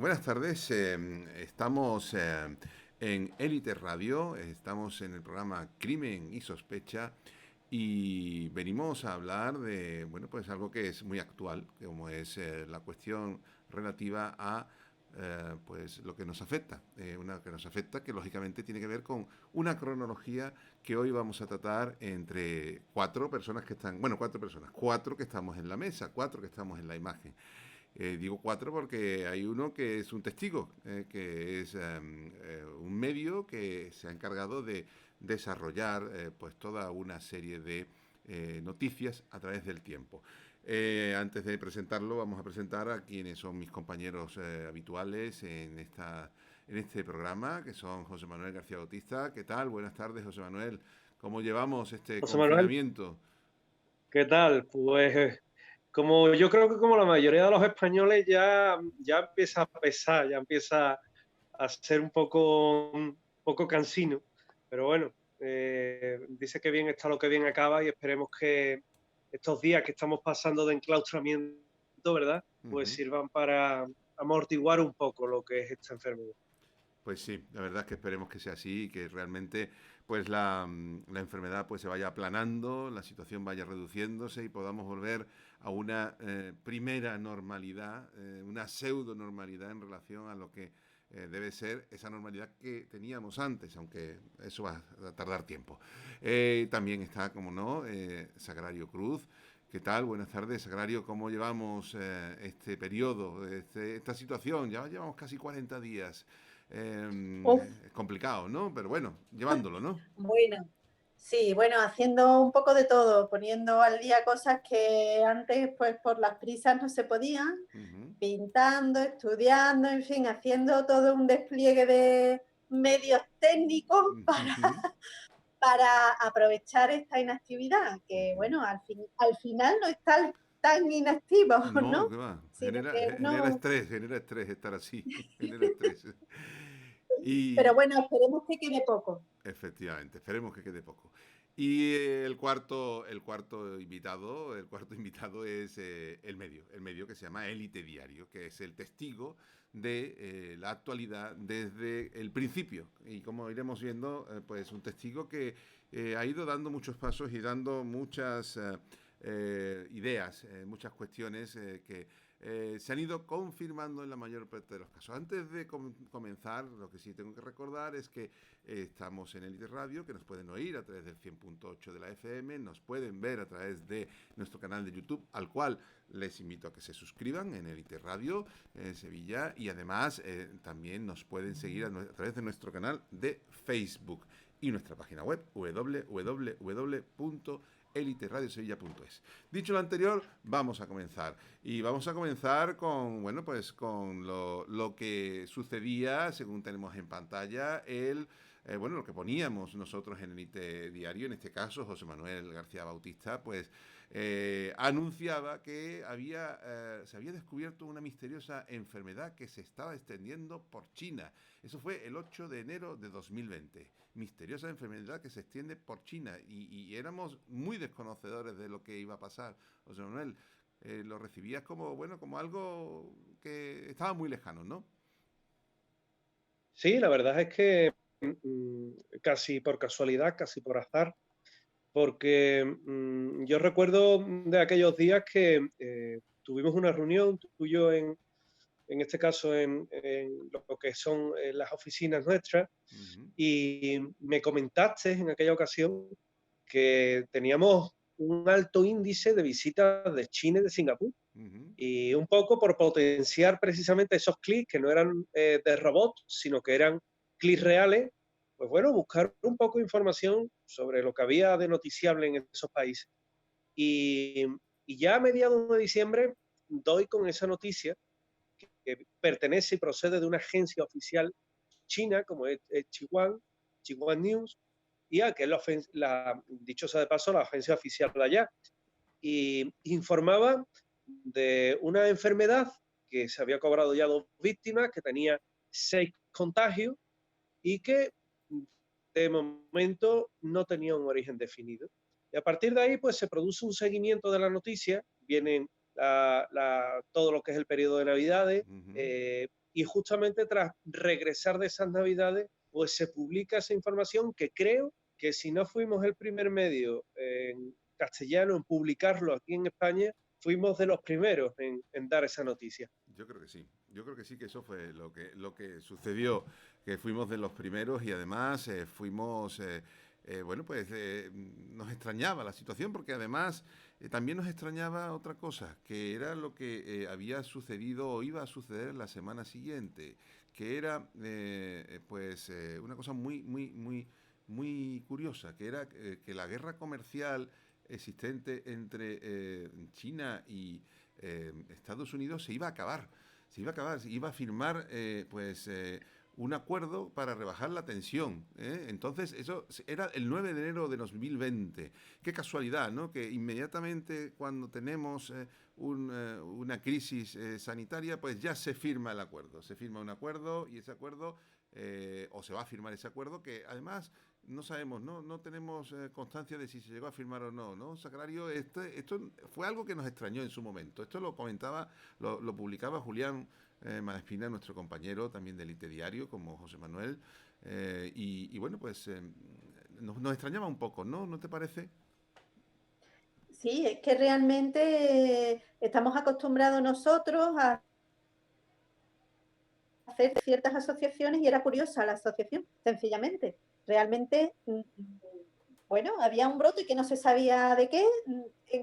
Buenas tardes, estamos en Élite Radio, estamos en el programa Crimen y Sospecha y venimos a hablar de, bueno, pues algo que es muy actual, como es la cuestión relativa a pues lo que nos afecta, una que nos afecta que lógicamente tiene que ver con una cronología que hoy vamos a tratar entre cuatro personas que están, bueno, cuatro personas, cuatro que estamos en la mesa, cuatro que estamos en la imagen. Digo cuatro porque hay uno que es un testigo, que es un medio que se ha encargado de desarrollar pues toda una serie de noticias a través del tiempo. Antes de presentarlo, vamos a presentar a quienes son mis compañeros habituales en este programa, que son José Manuel García Bautista. ¿Qué tal? Buenas tardes, José Manuel. ¿Cómo llevamos este José Manuel, confinamiento? ¿qué tal? Pues como yo creo que como la mayoría de los españoles ya empieza a pesar, ya empieza a ser un poco cansino, pero bueno, dice que bien está lo que bien acaba y esperemos que estos días que estamos pasando de enclaustramiento, ¿verdad? Pues Ujú. sirvan para amortiguar un poco lo que es esta enfermedad. Pues sí, la verdad es que esperemos que sea así y que realmente pues la enfermedad pues se vaya aplanando, la situación vaya reduciéndose y podamos volver a una primera normalidad, una pseudo normalidad en relación a lo que debe ser esa normalidad que teníamos antes, aunque eso va a tardar tiempo. También está, como no, Sagrario Cruz. ¿Qué tal? Buenas tardes, Sagrario. ¿Cómo llevamos este periodo, esta situación? Ya llevamos casi 40 días. Uf, Es complicado, ¿no? Pero bueno, llevándolo, ¿no? bueno, sí, bueno, haciendo un poco de todo, poniendo al día cosas que antes, pues por las prisas no se podían, Ujú, pintando, estudiando, en fin, haciendo todo un despliegue de medios técnicos ujú, para aprovechar esta inactividad, que ujú. bueno, al final no está tan inactivo, No, ¿no? ¿qué va? Sino que uno, Genera estrés estar así, genera estrés. pero Y bueno, esperemos que quede poco. efectivamente, esperemos que quede poco. Y el cuarto invitado es el medio que se llama Élite Diario, que es el testigo de la actualidad desde el principio. Y como iremos viendo, pues un testigo que ha ido dando muchos pasos y dando muchas ideas, muchas cuestiones que se han ido confirmando en la mayor parte de los casos. Antes de comenzar, lo que sí tengo que recordar es que estamos en Elite Radio, que nos pueden oír a través del 100.8 de la FM, nos pueden ver a través de nuestro canal de YouTube, al cual les invito a que se suscriban en Elite Radio Sevilla, y además también nos pueden seguir a través de nuestro canal de Facebook y nuestra página web www.eliteradiosevilla.es. Dicho lo anterior, vamos a comenzar. Y vamos a comenzar con, bueno, pues con lo que sucedía, según tenemos en pantalla, bueno, lo que poníamos nosotros en el IT Diario, en este caso José Manuel García Bautista, pues anunciaba que se había descubierto una misteriosa enfermedad que se estaba extendiendo por China. Eso fue el 8 de enero de 2020. Misteriosa enfermedad que se extiende por China y éramos muy desconocedores de lo que iba a pasar. José Manuel, lo recibías como, bueno, como algo que estaba muy lejano, ¿no? Sí, la verdad es que casi por casualidad, casi por azar, porque yo recuerdo de aquellos días que tuvimos una reunión, tú y yo en este caso en lo que son las oficinas nuestras, Ujú, y me comentaste en aquella ocasión que teníamos un alto índice de visitas de China y de Singapur, ujú. y un poco por potenciar precisamente esos clics que no eran de robots, sino que eran clics reales, pues bueno, buscar un poco de información sobre lo que había de noticiable en esos países. Y, y ya a mediados de diciembre doy con esa noticia que pertenece y procede de una agencia oficial china, como es Xinhua News, y que es dichosa de paso, la agencia oficial de allá. Y informaba de una enfermedad que se había cobrado ya 2 víctimas, que tenía 6 contagios y que de momento no tenía un origen definido. Y a partir de ahí, pues se produce un seguimiento de la noticia, vienen todo lo que es el periodo de Navidades, Ujú. y justamente tras regresar de esas navidades, pues se publica esa información que creo que si no fuimos el primer medio en castellano en publicarlo aquí en España, fuimos de los primeros en dar esa noticia. Yo creo que sí. Yo creo que sí, que eso fue lo que sucedió, que fuimos de los primeros y además fuimos, bueno, pues nos extrañaba la situación porque además también nos extrañaba otra cosa, que era lo que había sucedido o iba a suceder la semana siguiente, que era pues una cosa muy curiosa, que era que la guerra comercial existente entre China y Estados Unidos se iba a acabar. Se iba a firmar un acuerdo para rebajar la tensión. Entonces, eso era el 9 de enero de 2020. Qué casualidad, ¿no? Que inmediatamente cuando tenemos una crisis sanitaria, pues ya se firma el acuerdo. Se firma un acuerdo y ese acuerdo, o se va a firmar ese acuerdo, que además no sabemos, no tenemos constancia de si se llegó a firmar o no, ¿no? Sacrario, esto fue algo que nos extrañó en su momento. Esto lo comentaba, lo publicaba Julián Malespina, nuestro compañero también del IT Diario, como José Manuel, y bueno, pues nos extrañaba un poco, ¿no? ¿No te parece? Sí, es que realmente estamos acostumbrados nosotros a hacer ciertas asociaciones y era curiosa la asociación, sencillamente. Realmente, bueno, había un brote que no se sabía de qué.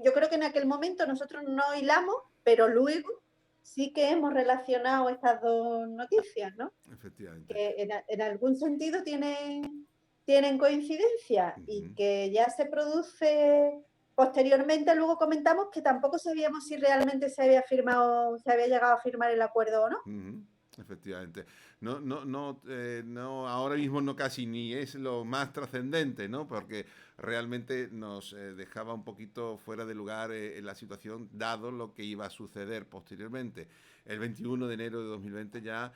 Yo creo que en aquel momento nosotros no hilamos, pero luego sí que hemos relacionado estas dos noticias, ¿no? Efectivamente. Que en algún sentido tienen coincidencia y Ujú. que ya se produce posteriormente. Luego comentamos que tampoco sabíamos si realmente se había firmado, se había llegado a firmar el acuerdo o no. Ujú, efectivamente. No, ahora mismo no casi ni es lo más trascendente, ¿no? Porque realmente nos dejaba un poquito fuera de lugar en la situación, dado lo que iba a suceder posteriormente. El 21 de enero de 2020 ya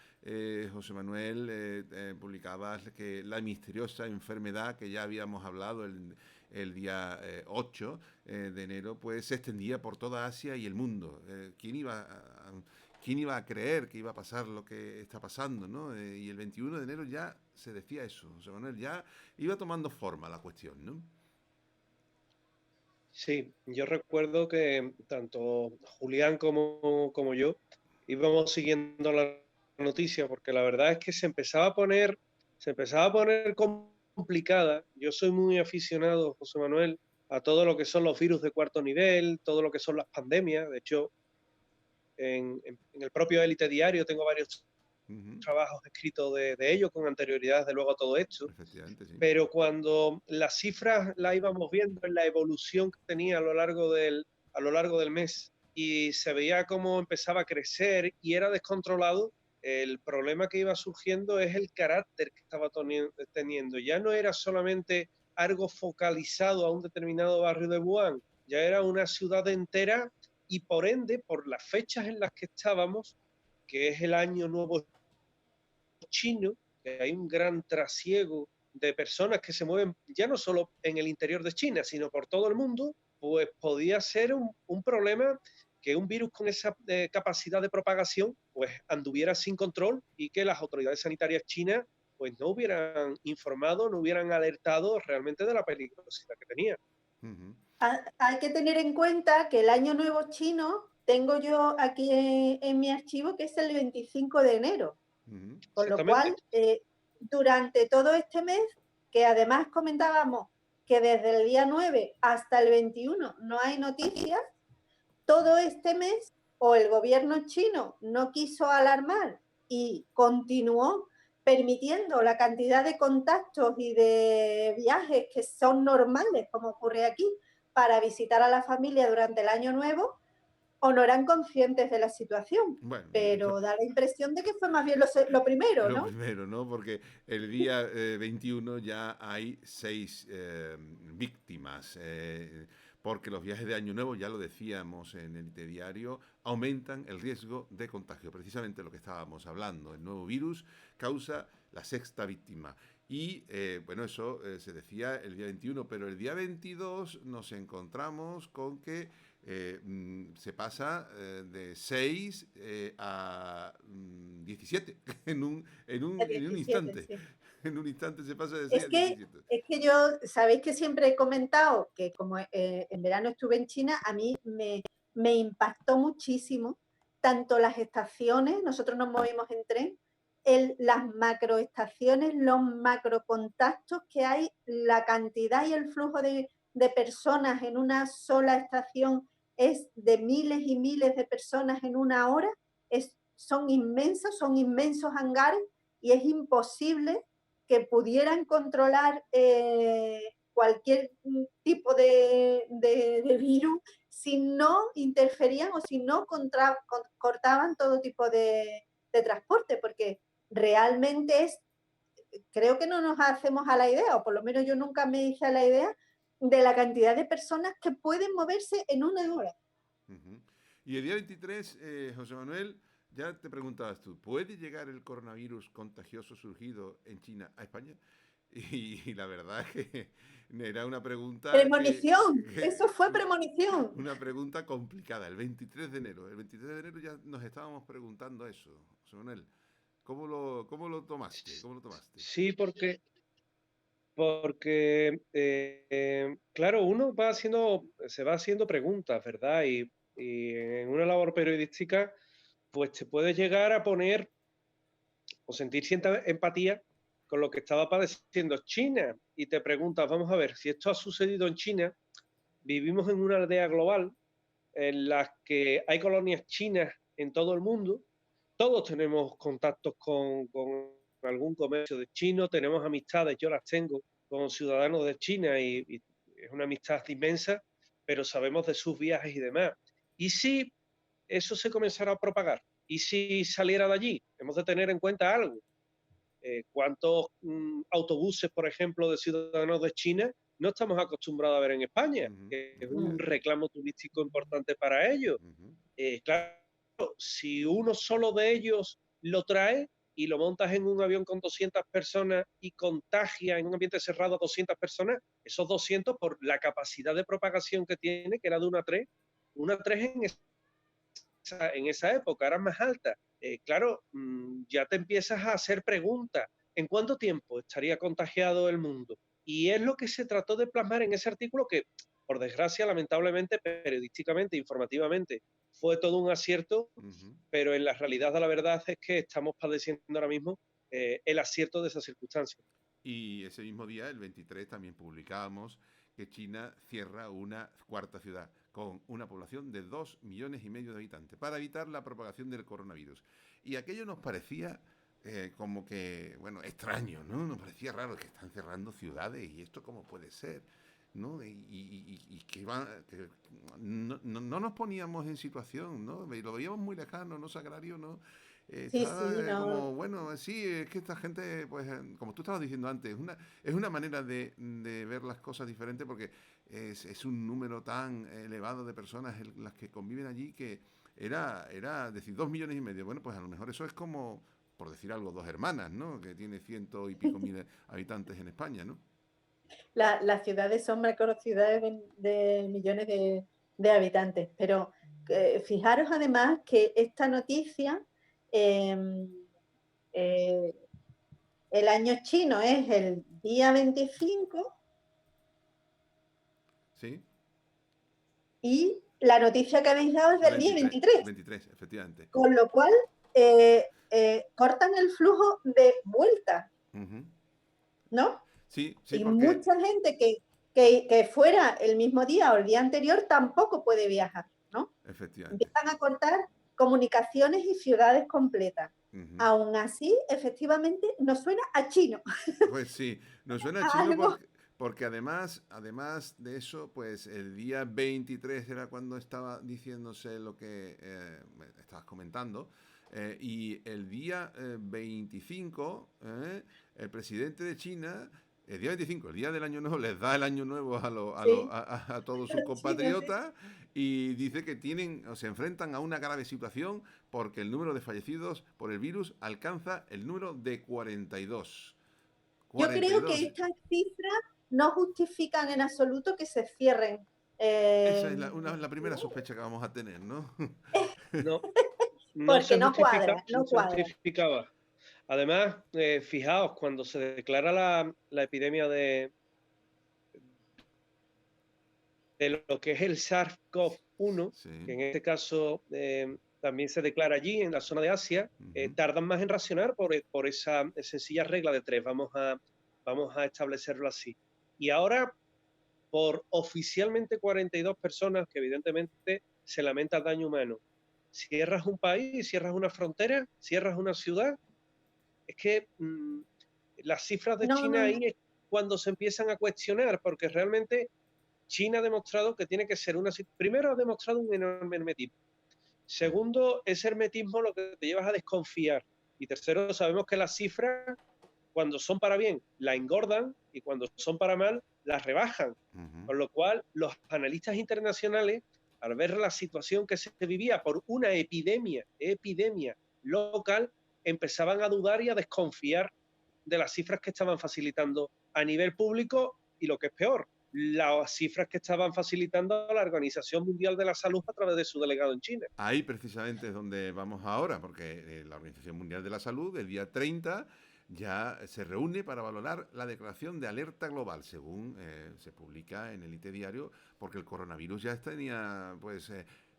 José Manuel publicaba que la misteriosa enfermedad que ya habíamos hablado el día 8 de enero, pues se extendía por toda Asia y el mundo. ¿Quién iba a creer que iba a pasar lo que está pasando, ¿no? Y el 21 de enero ya se decía eso, José Manuel, ya iba tomando forma la cuestión, ¿no? Sí, yo recuerdo que tanto Julián como yo íbamos siguiendo la noticia porque la verdad es que se empezaba a poner complicada. Yo soy muy aficionado, José Manuel, a todo lo que son los virus de cuarto nivel, todo lo que son las pandemias. De hecho, en el propio Élite Diario tengo varios Ujú, trabajos escritos de ello con anterioridad, desde luego, a todo esto. efectivamente, sí. Pero cuando las cifras las íbamos viendo en la evolución que tenía a lo largo del mes y se veía cómo empezaba a crecer y era descontrolado, el problema que iba surgiendo es el carácter que estaba teniendo. Ya no era solamente algo focalizado a un determinado barrio de Wuhan, ya era una ciudad entera y por ende, por las fechas en las que estábamos, que es el año nuevo chino, que hay un gran trasiego de personas que se mueven ya no solo en el interior de China, sino por todo el mundo, pues podía ser un problema que un virus con esa capacidad de propagación pues anduviera sin control y que las autoridades sanitarias chinas pues no hubieran informado, no hubieran alertado realmente de la peligrosidad que tenía. Ujú, Hay que tener en cuenta que el Año Nuevo chino tengo yo aquí en mi archivo que es el 25 de enero. ujú, Con lo Exactamente. cual, durante todo este mes, que además comentábamos que desde el día 9 hasta el 21 no hay noticias, todo este mes o el gobierno chino no quiso alarmar y continuó permitiendo la cantidad de contactos y de viajes que son normales, como ocurre aquí, para visitar a la familia durante el año nuevo, o no eran conscientes de la situación. bueno, eso Pero da la impresión de que fue más bien lo primero, lo ¿no? primero, ¿no? Porque el día 21 ya hay 6 víctimas. Porque los viajes de Año Nuevo, ya lo decíamos en el diario, aumentan el riesgo de contagio. Precisamente lo que estábamos hablando. El nuevo virus causa la sexta víctima. Y bueno, eso se decía el día 21, pero el día 22 nos encontramos con que se pasa de 6 a 17, en un 17, instante. sí. En un instante se pasa de 6 Es a que, 17. es que yo, sabéis que siempre he comentado que como en verano estuve en China, a mí me impactó muchísimo tanto las estaciones, nosotros nos movimos en tren, las macroestaciones, los macrocontactos que hay, la cantidad y el flujo de personas en una sola estación es de miles y miles de personas en una hora, son inmensos hangares y es imposible que pudieran controlar cualquier tipo de virus si no interferían o si no cortaban todo tipo de transporte, porque realmente creo que no nos hacemos a la idea, o por lo menos yo nunca me hice a la idea de la cantidad de personas que pueden moverse en una hora. Uh-huh. Y el día 23, José Manuel, ya te preguntabas tú, ¿puede llegar el coronavirus contagioso surgido en China a España? Y la verdad es que era una pregunta Premonición, eso fue premonición. una pregunta complicada. El 23 de enero, ya nos estábamos preguntando eso, José Manuel. ¿Cómo lo tomaste? ¿Cómo lo tomaste? Sí, porque claro, uno se va haciendo preguntas, ¿verdad? Y en una labor periodística, pues te puedes llegar a poner o sentir cierta empatía con lo que estaba padeciendo China. Y te preguntas, vamos a ver, si esto ha sucedido en China, vivimos en una aldea global en la que hay colonias chinas en todo el mundo, todos tenemos contactos con algún comercio de chino, tenemos amistades, yo las tengo con ciudadanos de China y es una amistad inmensa, pero sabemos de sus viajes y demás. ¿Y si eso se comenzara a propagar? ¿Y si saliera de allí? Hemos de tener en cuenta algo. ¿Cuántos autobuses, por ejemplo, de ciudadanos de China no estamos acostumbrados a ver en España? Uh-huh. Es un reclamo turístico importante para ellos. Uh-huh. Claro, si uno solo de ellos lo trae y lo montas en un avión con 200 personas y contagia en un ambiente cerrado a 200 personas, esos 200 por la capacidad de propagación que tiene, que era de una 3 en esa época, era más alta. Claro, ya te empiezas a hacer preguntas. ¿En cuánto tiempo estaría contagiado el mundo? Y es lo que se trató de plasmar en ese artículo que, por desgracia, lamentablemente, periodísticamente, informativamente, fue todo un acierto, Uh-huh. pero en la realidad de la verdad es que estamos padeciendo ahora mismo el acierto de esa circunstancia. Y ese mismo día, el 23, también publicábamos que China cierra una cuarta ciudad con una población de 2,5 millones de habitantes para evitar la propagación del coronavirus. Y aquello nos parecía como que, bueno, extraño, ¿no? Nos parecía raro que están cerrando ciudades y esto cómo puede ser, ¿no? Y que no nos poníamos en situación, ¿no? Lo veíamos muy lejano, no sagrario, ¿no? Sí, Estaba sí, no. como, bueno, sí, es que esta gente, pues, como tú estabas diciendo antes, es una manera de ver las cosas diferente porque es un número tan elevado de personas las que conviven allí que era decir, 2,5 millones. Bueno, pues a lo mejor eso es como, por decir algo, Dos Hermanas, ¿no? Que tiene 100 y pico mil habitantes en España, ¿no? Las ciudades son macrociudades de millones de habitantes, pero fijaros además que esta noticia, eh, eh, el año chino es el día 25 Sí, y la noticia que habéis dado es el del día 23, 23, efectivamente. con lo cual cortan el flujo de vuelta, Uh-huh. ¿no? Sí, sí, Y porque, mucha gente que fuera el mismo día o el día anterior tampoco puede viajar, ¿no? efectivamente. Empiezan a cortar comunicaciones y ciudades completas. Uh-huh. Aún así, efectivamente, nos suena a chino. Pues sí, nos suena chino Algo. porque además de eso, pues el día 23 era cuando estaba diciéndose lo que estabas comentando, y el día 25, el presidente de China, el día 25, el día del Año Nuevo, les da el Año Nuevo Sí, a todos sus China, sí. compatriotas y dice que tienen o se enfrentan a una grave situación porque el número de fallecidos por el virus alcanza el número de 42. Yo creo que 42. estas cifras no justifican en absoluto que se cierren. Esa es la primera sospecha que vamos a tener, ¿no? No, no porque se no justifica, cuadra, no no se cuadra. justificaba. Además, fijaos, cuando se declara la epidemia de lo que es el SARS-CoV-1, que Sí. en este caso también se declara allí, en la zona de Asia, Ujú. tardan más en reaccionar por esa sencilla regla de tres. Vamos a establecerlo así. Y ahora, por oficialmente 42 personas, que evidentemente se lamenta el daño humano, cierras un país, cierras una frontera, cierras una ciudad, es que las cifras de No, China no, ahí es cuando se empiezan a cuestionar, porque realmente China ha demostrado que tiene que ser primero ha demostrado un enorme hermetismo. Segundo, ese hermetismo lo que te lleva es a desconfiar. Y tercero, sabemos que las cifras, cuando son para bien, la engordan y cuando son para mal, las rebajan. Ujú. Con lo cual, los analistas internacionales, al ver la situación que se vivía por una epidemia local, empezaban a dudar y a desconfiar de las cifras que estaban facilitando a nivel público y, lo que es peor, las cifras que estaban facilitando a la Organización Mundial de la Salud a través de su delegado en China. Ahí precisamente es donde vamos ahora, porque la Organización Mundial de la Salud el día 30 ya se reúne para valorar la declaración de alerta global, según se publica en el IT Diario, porque el coronavirus ya tenía pues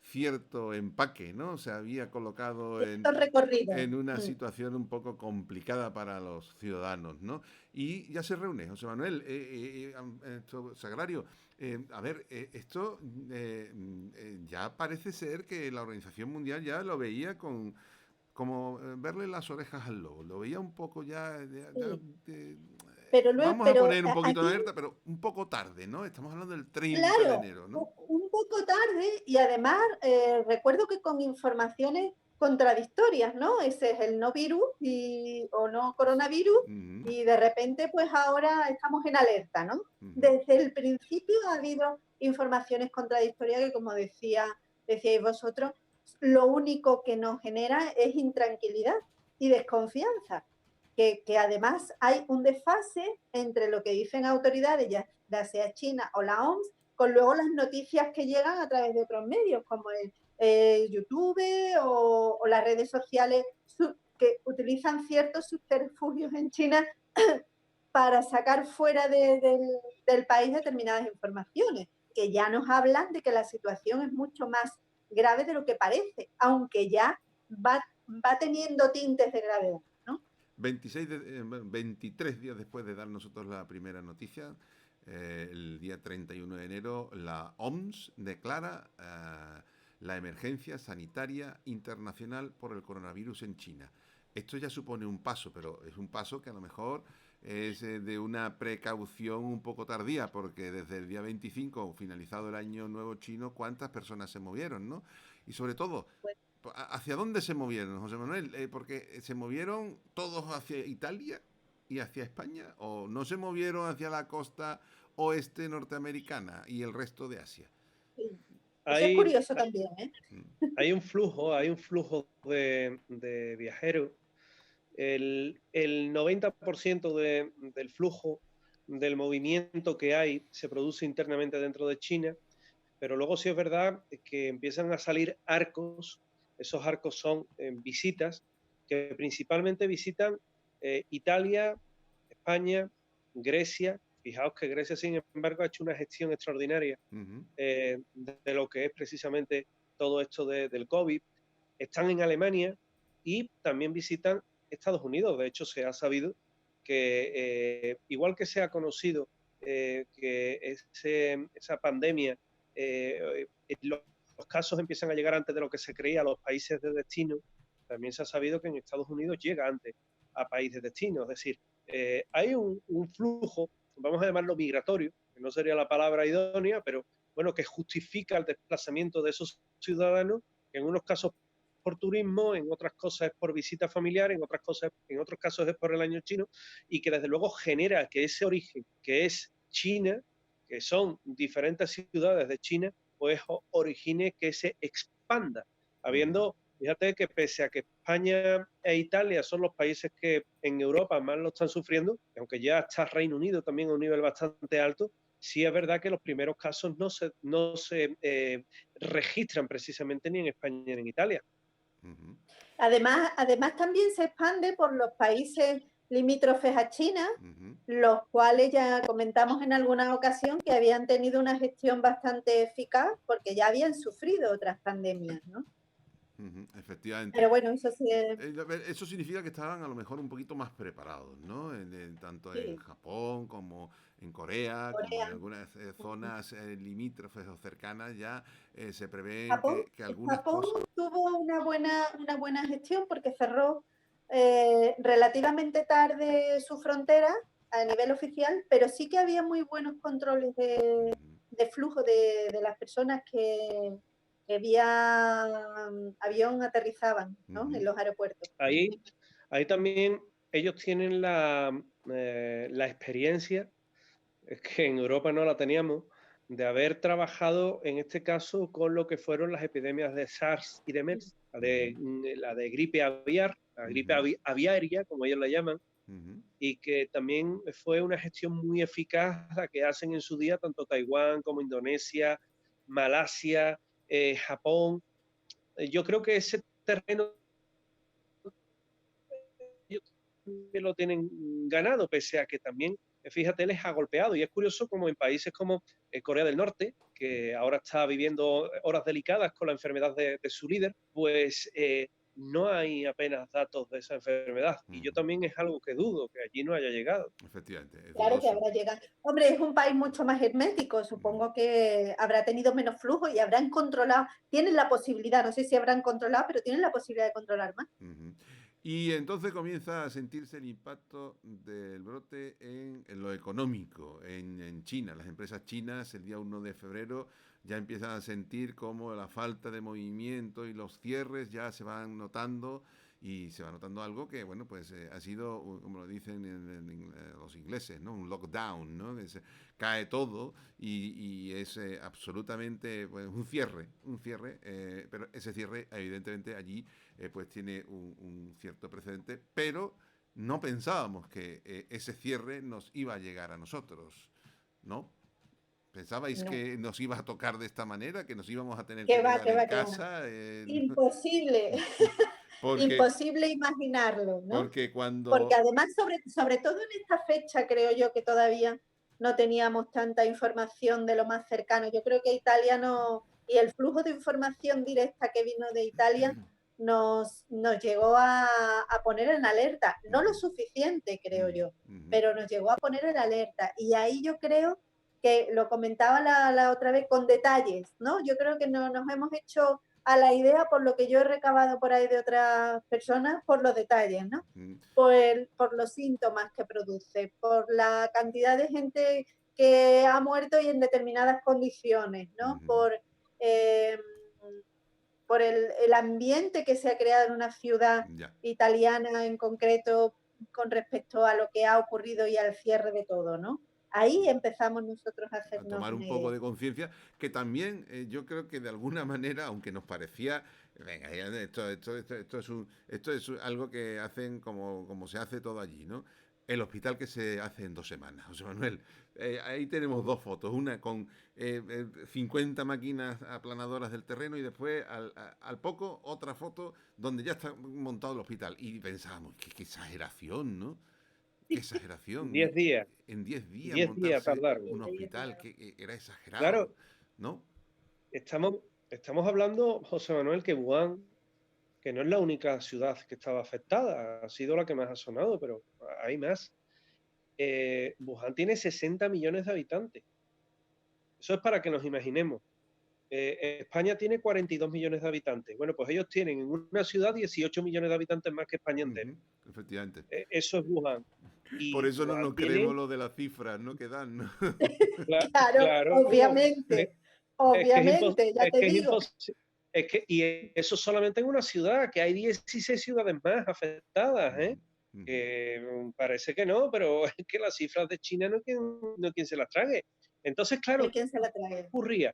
cierto empaque, ¿no? Se había colocado estos recorridos. en una situación un poco complicada para los ciudadanos, ¿no? Y ya se reúne, José Manuel, Sagrario. A ver, esto ya parece ser que la Organización Mundial ya lo veía como verle las orejas al lobo, lo veía un poco ya, Sí. Pero luego, vamos a poner un poquito de aquí, alerta, pero un poco tarde, ¿no? Estamos hablando del 30 de claro, enero, ¿no? un poco tarde y además recuerdo que con informaciones contradictorias, ¿no? Ese es el no virus o no coronavirus Uh-huh, y de repente pues ahora estamos en alerta, ¿no? uh-huh. Desde el principio ha habido informaciones contradictorias que, como decíais vosotros, lo único que nos genera es intranquilidad y desconfianza. Que además hay un desfase entre lo que dicen autoridades, ya sea China o la OMS, con luego las noticias que llegan a través de otros medios, como el YouTube o las redes sociales que utilizan ciertos subterfugios en China para sacar fuera del país determinadas informaciones, que ya nos hablan de que la situación es mucho más grave de lo que parece, aunque ya va teniendo tintes de gravedad, ¿no? 23 días después de dar nosotros la primera noticia, el día 31 de enero, la OMS declara la emergencia sanitaria internacional por el coronavirus en China. Esto ya supone un paso, pero es un paso que a lo mejor es de una precaución un poco tardía, porque desde el día 25, finalizado el año nuevo chino, ¿cuántas personas se movieron, no? Y sobre todo, Pues, ¿hacia dónde se movieron, José Manuel? Porque se movieron todos hacia Italia y hacia España, o no se movieron hacia la costa oeste norteamericana y el resto de Asia. sí. Eso es Hay, curioso también, ¿eh? hay un flujo de viajeros. El 90% del flujo del movimiento que hay se produce internamente dentro de China, pero luego sí es verdad que empiezan a salir arcos. Esos arcos son visitas que principalmente visitan Italia, España, Grecia. Fijaos que Grecia, sin embargo, ha hecho una gestión extraordinaria Uh-huh. de lo que es precisamente todo esto del COVID. Están en Alemania y también visitan Estados Unidos. De hecho, se ha sabido que, igual que se ha conocido que esa pandemia, los casos empiezan a llegar antes de lo que se creía a los países de destino, también se ha sabido que en Estados Unidos llega antes a países de destino. Es decir, hay un flujo, vamos a llamarlo migratorio, que no sería la palabra idónea, pero bueno, que justifica el desplazamiento de esos ciudadanos, que en unos casos por turismo, en otras cosas es por visita familiar, en otros casos es por el año chino, y que desde luego genera que ese origen, que es China, que son diferentes ciudades de China, pues origine que se expanda, Uh-huh. habiendo, fíjate que pese a que España e Italia son los países que en Europa más lo están sufriendo, aunque ya está Reino Unido también a un nivel bastante alto, sí es verdad que los primeros casos no se registran precisamente ni en España ni en Italia. Ujú, Además también se expande por los países limítrofes a China, ujú, los cuales ya comentamos en alguna ocasión que habían tenido una gestión bastante eficaz porque ya habían sufrido otras pandemias, ¿no? ujú, efectivamente. Pero bueno, eso sí, A ver, eso significa que estaban a lo mejor un poquito más preparados, ¿no? Tanto en sí, Japón como en Corea, como en Corea. algunas zonas limítrofes o cercanas, ya se prevén Japón, que algunas Japón cosas... tuvo una buena gestión porque cerró relativamente tarde su frontera a nivel oficial, pero sí que había muy buenos controles Ujú, de flujo de las personas que vía avión aterrizaban, ¿no? En ujú, los aeropuertos. Ahí también ellos tienen la experiencia, es que en Europa no la teníamos, de haber trabajado en este caso con lo que fueron las epidemias de SARS y de MERS, ujú, la de gripe aviar, la gripe ujú, aviaria, como ellos la llaman, ujú, y que también fue una gestión muy eficaz la que hacen en su día tanto Taiwán como Indonesia, Malasia, Japón. Yo creo que ese terreno ellos también lo tienen ganado, pese a que también, fíjate, les ha golpeado. Y es curioso como en países como Corea del Norte, que ahora está viviendo horas delicadas con la enfermedad de su líder, pues no hay apenas datos de esa enfermedad. Y yo ujú. también es algo que dudo, que allí no haya llegado. Efectivamente, es Claro que dudoso. habrá llegado. Hombre, es un país mucho más hermético. Ujú, Supongo que habrá tenido menos flujo y habrán controlado. Tienen la posibilidad, no sé si habrán controlado, pero tienen la posibilidad de controlar más. ujú. Y entonces comienza a sentirse el impacto del brote en lo económico, en China. Las empresas chinas el día 1 de febrero ya empiezan a sentir como la falta de movimiento y los cierres ya se van notando y se va notando algo que, bueno, pues ha sido, como lo dicen los ingleses, ¿no? Un lockdown, ¿no? Que cae todo y es absolutamente pues, un cierre, pero ese cierre evidentemente allí pues tiene un cierto precedente, pero no pensábamos que ese cierre nos iba a llegar a nosotros, ¿no? ¿Pensabais No, que nos iba a tocar de esta manera, que nos íbamos a tener que que va, quedar que en va, que va. casa? Imposible, Porque, imposible imaginarlo, ¿no? porque Porque cuando... además, sobre todo en esta fecha, creo yo que todavía no teníamos tanta información de lo más cercano. Yo creo que Italia no, y el flujo de información directa que vino de Italia nos llegó a poner en alerta. No lo suficiente, creo yo, pero nos llegó a poner en alerta. Y ahí yo creo que lo comentaba la otra vez con detalles, ¿no? Yo creo que no, nos hemos hecho a la idea por lo que yo he recabado por ahí de otras personas, por los detalles, ¿no? Por los síntomas que produce, por la cantidad de gente que ha muerto y en determinadas condiciones, ¿no? Eh, por el ambiente que se ha creado en una ciudad Ya. italiana en concreto con respecto a lo que ha ocurrido y al cierre de todo, ¿no? Ahí empezamos nosotros a A hacernos tomar un una poco idea. de conciencia, que también yo creo que de alguna manera, aunque nos parecía, venga, esto es algo que hacen como se hace todo allí, ¿no? El hospital que se hace en 2 semanas, José Manuel. Ahí tenemos dos fotos, una con 50 máquinas aplanadoras del terreno y después al poco otra foto donde ya está montado el hospital. Y pensábamos, qué exageración, ¿no? Qué exageración. 10 días, En 10 días 10 días montarse tardaron. un hospital, que era exagerado, Claro, ¿no? estamos, estamos hablando, José Manuel, que Wuhan, que no es la única ciudad que estaba afectada, ha sido la que más ha sonado, pero hay más. Wuhan tiene 60 millones de habitantes. Eso es para que nos imaginemos. España tiene 42 millones de habitantes. Bueno, pues ellos tienen en una ciudad 18 millones de habitantes más que España entera. Ujú, efectivamente. Eso es Wuhan. Por Y eso no Wuhan nos creemos tiene, lo de las cifras, ¿no? Que dan, ¿no? Claro, claro, es, obviamente, es que es, impos- obviamente, ya es te que es digo. imposible. Y eso solamente en una ciudad, que hay 16 ciudades más afectadas, ¿eh? Ujú, ujú, Parece que no, pero es que las cifras de China no quien se las trague. Entonces, ¿De claro, ¿qué quién se la trae? ocurría?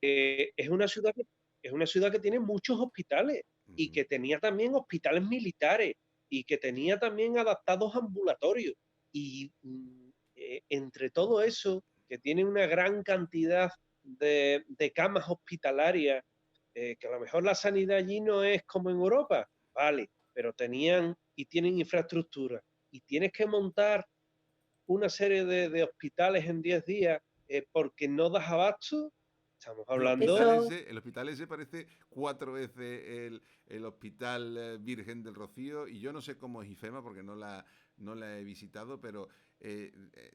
Es una ciudad que tiene muchos hospitales y ujú, que tenía también hospitales militares y que tenía también adaptados ambulatorios. Y entre todo eso, que tiene una gran cantidad de camas hospitalarias que a lo mejor la sanidad allí no es como en Europa, vale, pero tenían y tienen infraestructura y tienes que montar una serie de hospitales en 10 días porque no das abasto, estamos hablando. Eso, El hospital ese parece 4 veces el Hospital Virgen del Rocío, y yo no sé cómo es IFEMA porque no la he visitado, pero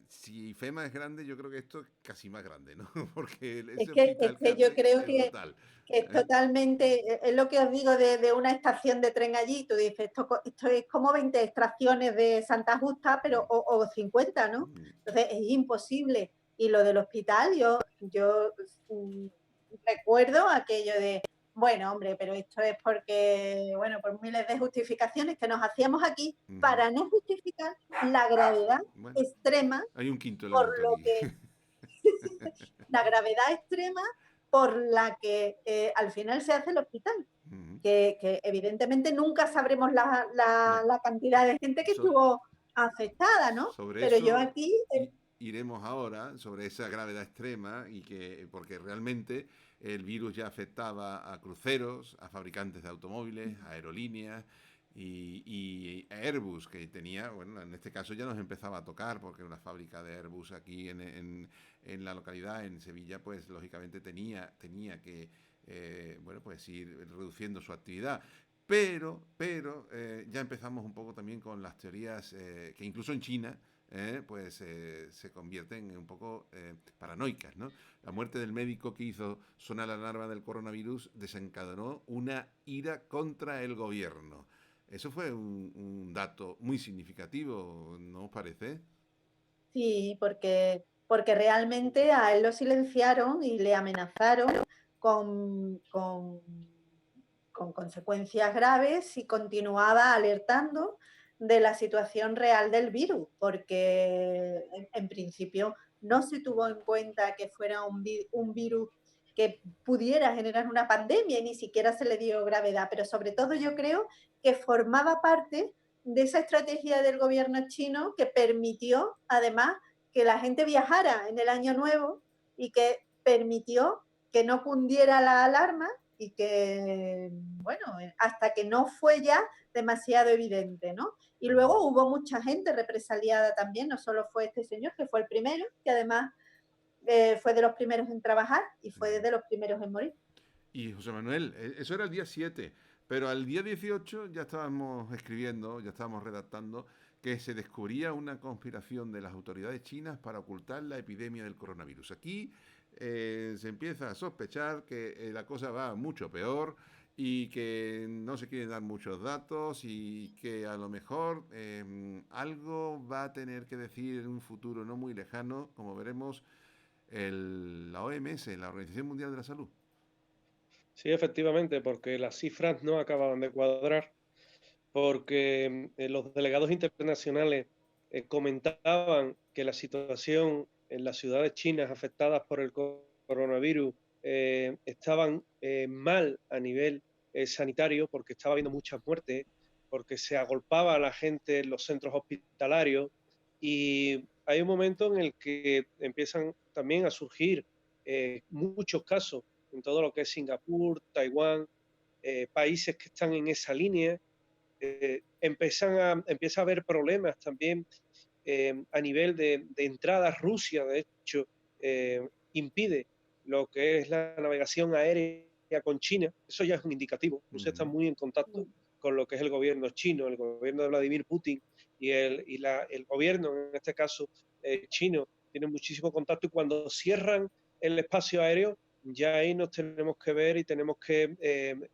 si IFEMA es grande, yo creo que esto es casi más grande, ¿no? Porque es ese que, es hospital que que yo hacen creo es brutal. que es ¿Eh? totalmente, es lo que os digo de una estación de tren allí, tú dices, esto es como 20 extracciones de Santa Justa, pero, Mm, o 50, ¿no? mm. Entonces es imposible. Y lo del hospital, yo recuerdo aquello de, bueno, hombre, pero esto es porque, bueno, por miles de justificaciones que nos hacíamos aquí Ujú. para no justificar la gravedad Bueno, extrema hay un quinto por elemento lo aquí. que la gravedad extrema por la que al final se hace el hospital. Ujú. Que evidentemente nunca sabremos No, la cantidad de gente que so- estuvo afectada, ¿no? sobre Pero yo eso aquí, iremos ahora, sobre esa gravedad extrema, y que porque realmente el virus ya afectaba a cruceros, a fabricantes de automóviles, a aerolíneas y a Airbus, que tenía, bueno, en este caso ya nos empezaba a tocar, porque una fábrica de Airbus aquí en la localidad, en Sevilla, pues lógicamente tenía que, bueno, pues ir reduciendo su actividad. Pero ya empezamos un poco también con las teorías que incluso en China pues se convierten un poco paranoicas, ¿no? La muerte del médico que hizo sonar la alarma del coronavirus desencadenó una ira contra el gobierno. Eso fue un dato muy significativo, ¿no os parece? sí, porque realmente a él lo silenciaron y le amenazaron con, con, con consecuencias graves si continuaba alertando de la situación real del virus, porque en principio no se tuvo en cuenta que fuera un virus que pudiera generar una pandemia y ni siquiera se le dio gravedad, pero sobre todo yo creo que formaba parte de esa estrategia del gobierno chino que permitió además que la gente viajara en el año nuevo y que permitió que no cundiera la alarma y que, bueno, hasta que no fue ya demasiado evidente, ¿no? Y luego hubo mucha gente represaliada también, no solo fue este señor, que fue el primero, que además fue de los primeros en trabajar y fue de los primeros en morir. Y José Manuel, eso era el día 7, pero al día 18 ya estábamos escribiendo, ya estábamos redactando que se descubría una conspiración de las autoridades chinas para ocultar la epidemia del coronavirus. Aquí se empieza a sospechar que la cosa va mucho peor y que no se quieren dar muchos datos y que a lo mejor algo va a tener que decir en un futuro no muy lejano, como veremos, la OMS, la Organización Mundial de la Salud. Sí, efectivamente, porque las cifras no acababan de cuadrar, porque los delegados internacionales comentaban que la situación en las ciudades chinas afectadas por el coronavirus estaban mal a nivel sanitario, porque estaba habiendo muchas muertes, porque se agolpaba a la gente en los centros hospitalarios, y hay un momento en el que empiezan también a surgir muchos casos en todo lo que es Singapur, Taiwán, países que están en esa línea. Empieza a haber problemas también a nivel de entradas. Rusia, de hecho, impide lo que es la navegación aérea con China. Eso ya es un indicativo. Rusia está Ujú. muy en contacto con lo que es el gobierno chino, el gobierno de Vladimir Putin el gobierno, en este caso chino, tiene muchísimo contacto, y cuando cierran el espacio aéreo, ya ahí nos tenemos que ver y tenemos que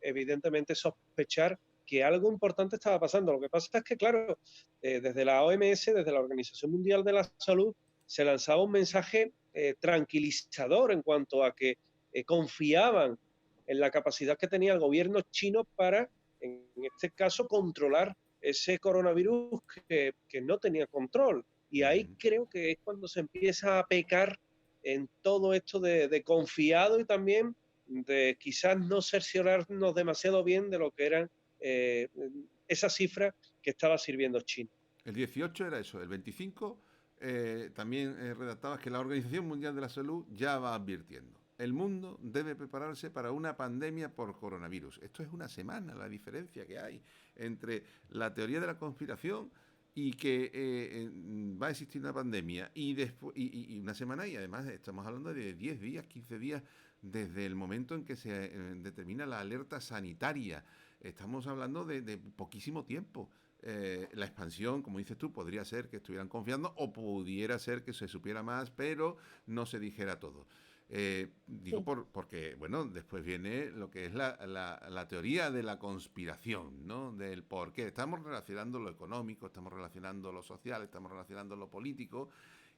evidentemente sospechar que algo importante estaba pasando. Lo que pasa es que, claro, desde la OMS, desde la Organización Mundial de la Salud, se lanzaba un mensaje tranquilizador en cuanto a que confiaban en la capacidad que tenía el gobierno chino para, en este caso, controlar ese coronavirus que no tenía control. Y ahí Ujú. creo que es cuando se empieza a pecar en todo esto de confiado, y también de quizás no cerciorarnos demasiado bien de lo que eran eh, esa cifra que estaba sirviendo China. El 18 era eso, el 25 también redactabas que la Organización Mundial de la Salud ya va advirtiendo. el mundo debe prepararse para una pandemia por coronavirus. Esto es una semana la diferencia que hay entre la teoría de la conspiración y que va a existir una pandemia y después y una semana, y además estamos hablando de 10 días, 15 días desde el momento en que se determina la alerta sanitaria. Estamos hablando de poquísimo tiempo. La expansión, como dices tú, podría ser que estuvieran confiando o pudiera ser que se supiera más, pero no se dijera todo. Digo Sí. porque, bueno, después viene lo que es la teoría de la conspiración, ¿no? Del por qué. Estamos relacionando lo económico, estamos relacionando lo social, estamos relacionando lo político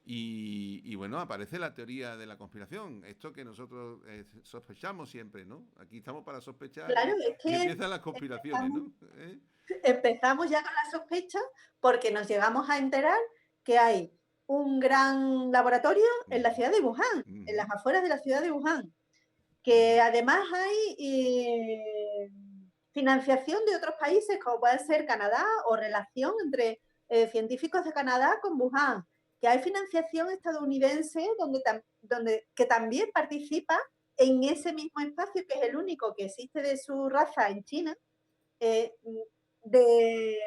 y bueno, aparece la teoría de la conspiración. Esto que nosotros sospechamos siempre, ¿no? Aquí estamos para sospechar Claro, es y que empiezan las conspiraciones, empezamos, ¿no? ¿Eh? empezamos ya con la sospecha porque nos llegamos a enterar que hay un gran laboratorio en la ciudad de Wuhan, en Ujú. las afueras de la ciudad de Wuhan, que además hay financiación de otros países, como puede ser Canadá, o relación entre científicos de Canadá con Wuhan, que hay financiación estadounidense que también participa en ese mismo espacio, que es el único que existe de su raza en China, eh, de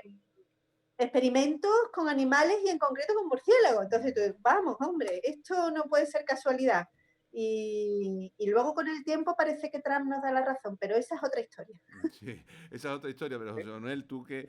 experimentos con animales y en concreto con murciélagos. Entonces tú, vamos, hombre, esto no puede ser casualidad. Y luego con el tiempo parece que Trump nos da la razón, pero esa es otra historia. Sí, esa es otra historia, pero José Manuel, tú que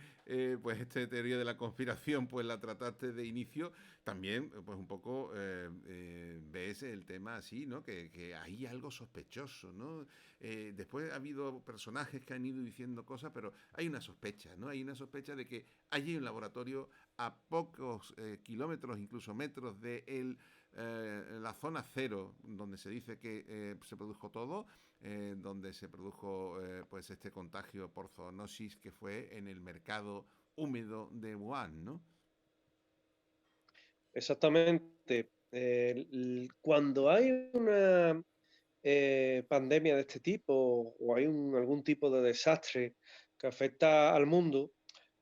pues esta teoría de la conspiración pues la trataste de inicio, también pues un poco ves el tema así, ¿no? Que hay algo sospechoso, ¿no? Después ha habido personajes que han ido diciendo cosas, pero hay una sospecha, ¿no? Hay una sospecha de que hay un laboratorio a pocos kilómetros, incluso metros de la zona cero, donde se dice que se produjo todo, donde se produjo pues este contagio por zoonosis que fue en el mercado húmedo de Wuhan, ¿no? Exactamente. Cuando hay una pandemia de este tipo o hay algún tipo de desastre que afecta al mundo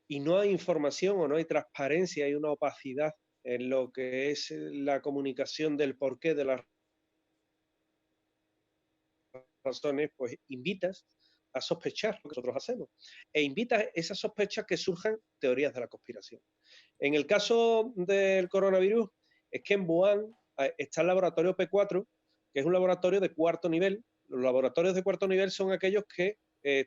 y no hay información o no hay transparencia, hay una opacidad en lo que es la comunicación del porqué de las razones, pues invitas a sospechar lo que nosotros hacemos e invitas esas sospechas que surjan teorías de la conspiración. En el caso del coronavirus, es que en Wuhan está el laboratorio P4, que es un laboratorio de cuarto nivel. Los laboratorios de cuarto nivel son aquellos que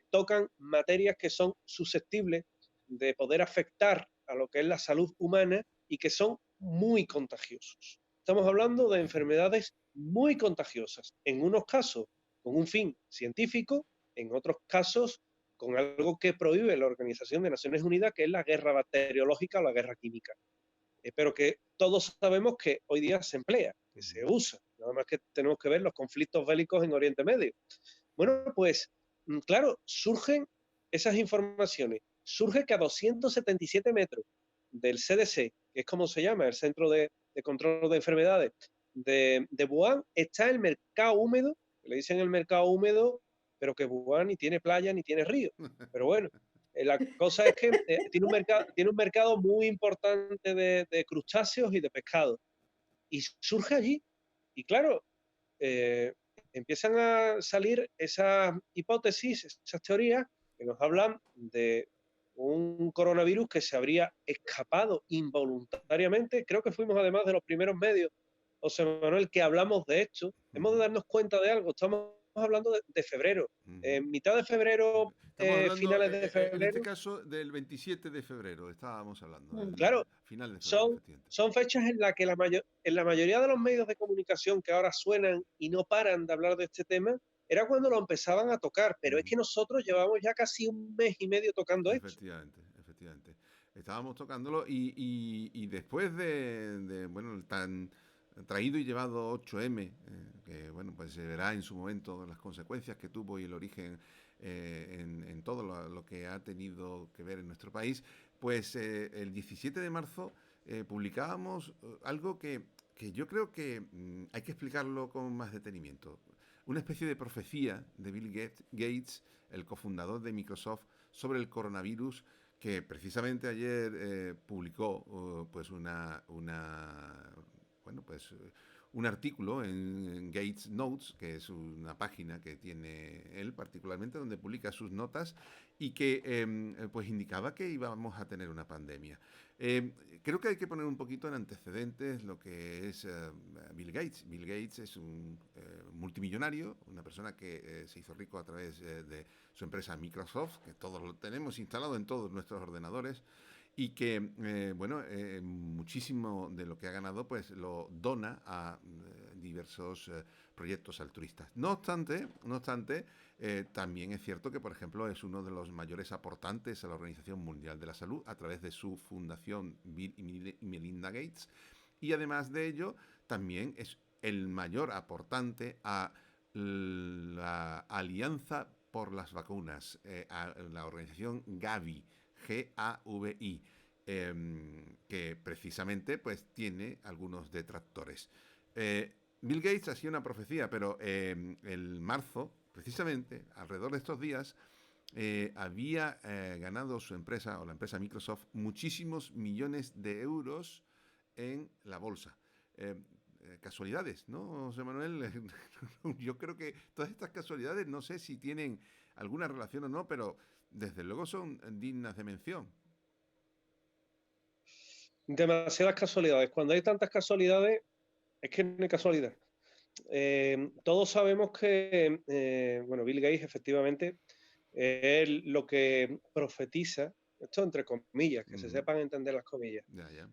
tocan materias que son susceptibles de poder afectar a lo que es la salud humana y que son muy contagiosos. Estamos hablando de enfermedades muy contagiosas, en unos casos con un fin científico, en otros casos con algo que prohíbe la Organización de Naciones Unidas, que es la guerra bacteriológica o la guerra química. Pero que todos sabemos que hoy día se emplea, que se usa. Nada más que tenemos que ver los conflictos bélicos en Oriente Medio. Bueno, pues claro, surgen esas informaciones. Surge que a 277 metros del CDC, que es como se llama, el Centro de Control de Enfermedades de Wuhan, está el mercado húmedo, que le dicen el mercado húmedo, pero que Wuhan ni tiene playa ni tiene río. Pero bueno, la cosa es que tiene un mercado muy importante de crustáceos y de pescado. Y surge allí. Y claro, eh, empiezan a salir esas hipótesis, esas teorías que nos hablan de un coronavirus que se habría escapado involuntariamente. Creo que fuimos además de los primeros medios, José Manuel, que hablamos de esto. Hemos de darnos cuenta de algo. Estamos hablando de febrero. En mitad de febrero, Estamos hablando, finales de en este febrero. caso, del 27 de febrero, estábamos hablando, Claro, final de febrero, son, efectivamente. son fechas en las que en la mayoría de los medios de comunicación que ahora suenan y no paran de hablar de este tema, era cuando lo empezaban a tocar, pero es Ujú. que nosotros llevamos ya casi un mes y medio tocando esto. Efectivamente, efectivamente. Estábamos tocándolo y después bueno, el tan traído y llevado 8M, que bueno, pues se verá en su momento las consecuencias que tuvo y el origen en todo lo que ha tenido que ver en nuestro país, pues el 17 de marzo publicábamos algo que yo creo que hay que explicarlo con más detenimiento. Una especie de profecía de Bill Gates, el cofundador de Microsoft, sobre el coronavirus, que precisamente ayer publicó pues bueno, pues un artículo en Gates Notes, que es una página que tiene él particularmente, donde publica sus notas y que pues indicaba que íbamos a tener una pandemia. Creo que hay que poner un poquito en antecedentes lo que es Bill Gates. Bill Gates es un multimillonario, una persona que se hizo rico a través de su empresa Microsoft, que todos lo tenemos instalado en todos nuestros ordenadores, y que, muchísimo de lo que ha ganado pues lo dona a diversos proyectos altruistas. No obstante, también es cierto que, por ejemplo, es uno de los mayores aportantes a la Organización Mundial de la Salud a través de su fundación Bill y Melinda Gates, y además de ello también es el mayor aportante a la Alianza por las Vacunas, a la organización Gavi, Gavi, que precisamente pues tiene algunos detractores. Bill Gates hacía una profecía, pero el marzo, precisamente, alrededor de estos días, había ganado su empresa, o la empresa Microsoft, muchísimos millones de euros en la bolsa. Casualidades, ¿no, José Manuel? Yo creo que todas estas casualidades, no sé si tienen alguna relación o no, pero desde luego son dignas de mención. Demasiadas casualidades. Cuando hay tantas casualidades, es que no hay casualidad. Todos sabemos que, bueno, Bill Gates efectivamente es lo que profetiza, esto entre comillas, que se sepan entender las comillas, Ya.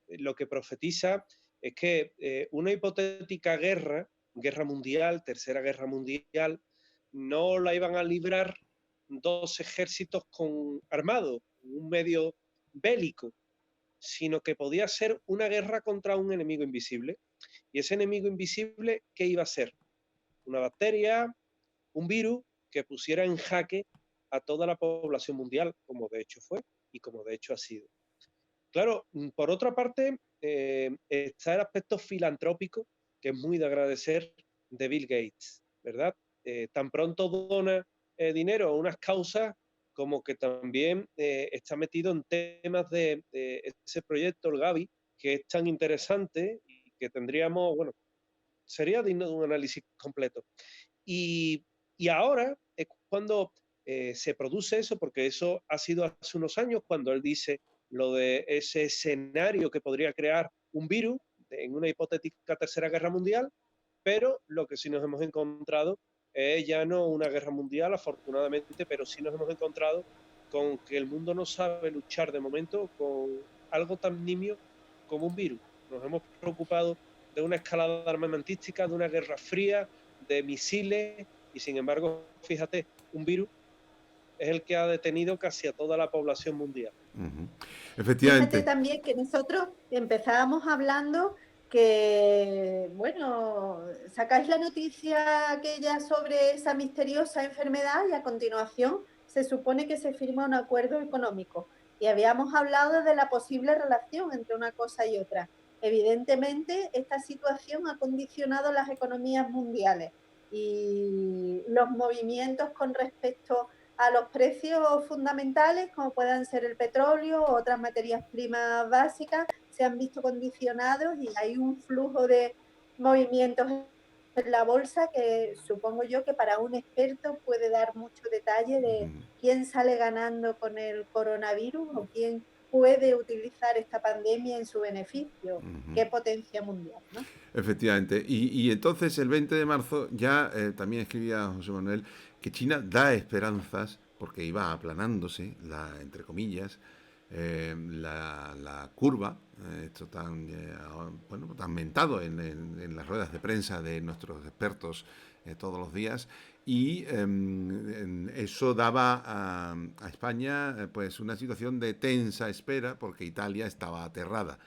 lo que profetiza es que una hipotética guerra mundial, tercera guerra mundial, no la iban a librar dos ejércitos armados, un medio bélico, sino que podía ser una guerra contra un enemigo invisible. Y ese enemigo invisible, ¿qué iba a ser? Una bacteria, un virus que pusiera en jaque a toda la población mundial, como de hecho fue y como de hecho ha sido. Claro, por otra parte, está el aspecto filantrópico, que es muy de agradecer, de Bill Gates, ¿verdad? Tan pronto dona dinero a unas causas, como que también está metido en temas de ese proyecto, el Gavi, que es tan interesante y que tendríamos, bueno, sería digno de un análisis completo. Y, y ahora es cuando se produce eso, porque eso ha sido hace unos años, cuando él dice lo de ese escenario que podría crear un virus en una hipotética tercera guerra mundial, pero lo que sí nos hemos encontrado es ya no una guerra mundial, afortunadamente, pero sí nos hemos encontrado con que el mundo no sabe luchar de momento con algo tan nimio como un virus. Nos hemos preocupado de una escalada armamentística, de una guerra fría, de misiles, y sin embargo, fíjate, un virus es el que ha detenido casi a toda la población mundial. Fíjate Efectivamente. también que nosotros empezábamos hablando que, bueno, sacáis la noticia aquella sobre esa misteriosa enfermedad y a continuación se supone que se firma un acuerdo económico. Y habíamos hablado de la posible relación entre una cosa y otra. Evidentemente, esta situación ha condicionado las economías mundiales y los movimientos con respecto a los precios fundamentales, como puedan ser el petróleo o otras materias primas básicas, se han visto condicionados y hay un flujo de movimientos en la bolsa que supongo yo que para un experto puede dar mucho detalle de quién sale ganando con el coronavirus o quién puede utilizar esta pandemia en su beneficio. Qué potencia mundial, ¿no? Efectivamente. Y entonces el 20 de marzo ya también escribía José Manuel que China da esperanzas porque iba aplanándose, entre comillas, la curva, esto tan, bueno, tan mentado en las ruedas de prensa de nuestros expertos todos los días, y eso daba a España pues una situación de tensa espera porque Italia estaba aterrada.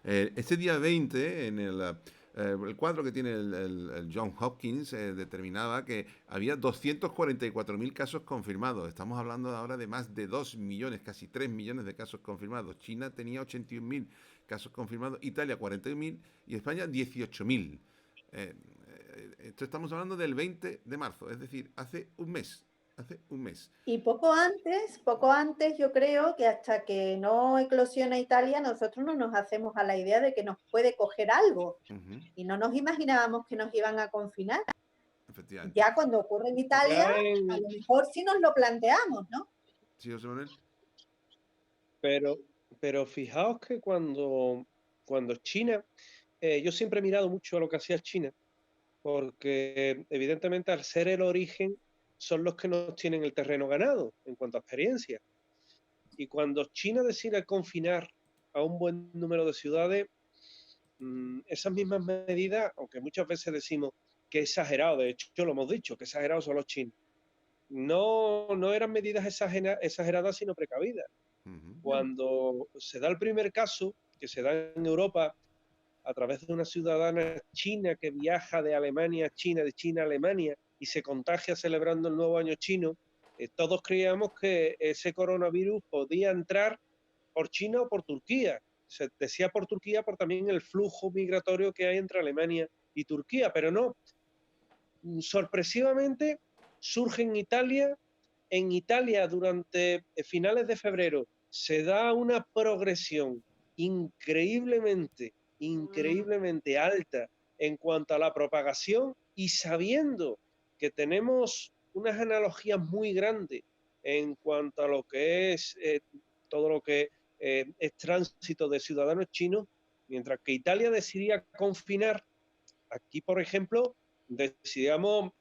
Este día 20, en el cuadro que tiene el John Hopkins, determinaba que había 244.000 casos confirmados. Estamos hablando ahora de más de 2 millones, casi 3 millones de casos confirmados. China tenía 81.000 casos confirmados, Italia 41.000 y España 18.000. Esto estamos hablando del 20 de marzo, es decir, hace un mes. Hace un mes. Y poco antes yo creo que hasta que no eclosiona Italia, nosotros no nos hacemos a la idea de que nos puede coger algo. Y no nos imaginábamos que nos iban a confinar. Efectivamente. Ya cuando ocurre en Italia, a lo mejor sí nos lo planteamos, ¿no? Sí, José Manuel. Pero fijaos que cuando China, yo siempre he mirado mucho a lo que hacía China, porque evidentemente al ser el origen son los que nos tienen el terreno ganado en cuanto a experiencia. Y cuando China decide confinar a un buen número de ciudades, esas mismas medidas, aunque muchas veces decimos que exagerado, de hecho lo hemos dicho, que exagerados son los chinos, no eran medidas exageradas, sino precavidas. Cuando se da el primer caso, que se da en Europa, a través de una ciudadana china que viaja de Alemania a China, de China a Alemania, y se contagia celebrando el nuevo año chino, todos creíamos que ese coronavirus podía entrar por China o por Turquía. Se decía por Turquía por también el flujo migratorio que hay entre Alemania y Turquía, pero no. Sorpresivamente surge en Italia. En Italia, durante finales de febrero, se da una progresión increíblemente alta en cuanto a la propagación, y sabiendo que tenemos unas analogías muy grandes en cuanto a lo que es todo lo que es tránsito de ciudadanos chinos, mientras que Italia decidía confinar, aquí, por ejemplo, decidíamos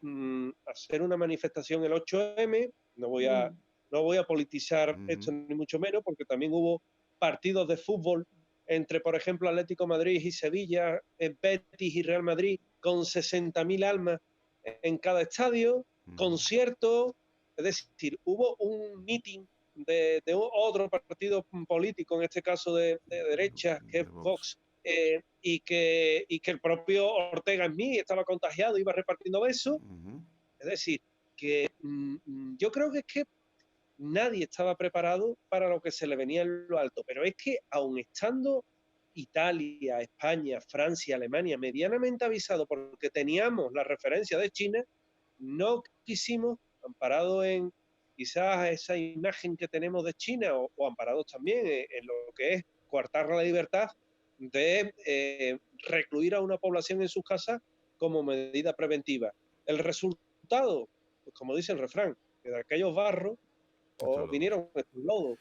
hacer una manifestación el 8M. No voy a politizar esto ni mucho menos, porque también hubo partidos de fútbol entre, por ejemplo, Atlético Madrid y Sevilla, Betis y Real Madrid, con 60.000 almas en cada estadio, conciertos, es decir, hubo un meeting de otro partido político, en este caso de derecha, que es Vox, y que el propio Ortega en mí estaba contagiado, iba repartiendo besos. Es decir, que yo creo que es que nadie estaba preparado para lo que se le venía en lo alto, pero es que aun estando Italia, España, Francia, Alemania medianamente avisado, porque teníamos la referencia de China, no quisimos, amparados en quizás esa imagen que tenemos de China, o amparados también en lo que es coartar la libertad, de recluir a una población en sus casas como medida preventiva. El resultado, pues como dice el refrán, que de aquellos barros vinieron estos lodos.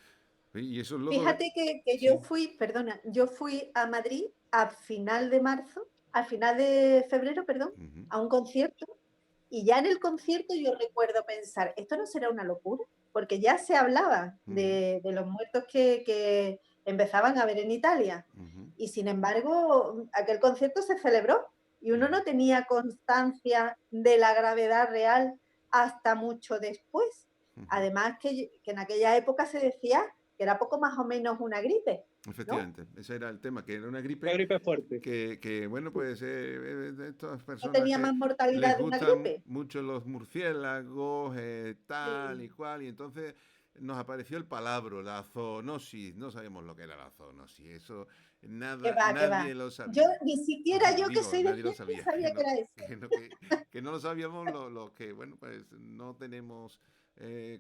Y esos lodos... Fíjate que sí. yo fui a Madrid a final de febrero, a un concierto, y ya en el concierto yo recuerdo pensar, esto no será una locura, porque ya se hablaba de los muertos que empezaban a haber en Italia, y sin embargo aquel concierto se celebró y uno no tenía constancia de la gravedad real hasta mucho después. Además que en aquella época se decía que era poco más o menos una gripe. Efectivamente, ¿no? ese era el tema, que era una Una gripe fuerte. que bueno, pues estas No personas tenía que más les mortalidad de una gustan gripe. mucho los murciélagos, tal y Sí. cual, y entonces nos apareció el palabro, la zoonosis, no sabíamos lo que era la zoonosis, eso Que nadie va. lo Yo, sabía. ni siquiera yo que Digo, soy de nadie lo ciencia sabía, sabía que era eso. que no lo sabíamos los que, bueno, pues no tenemos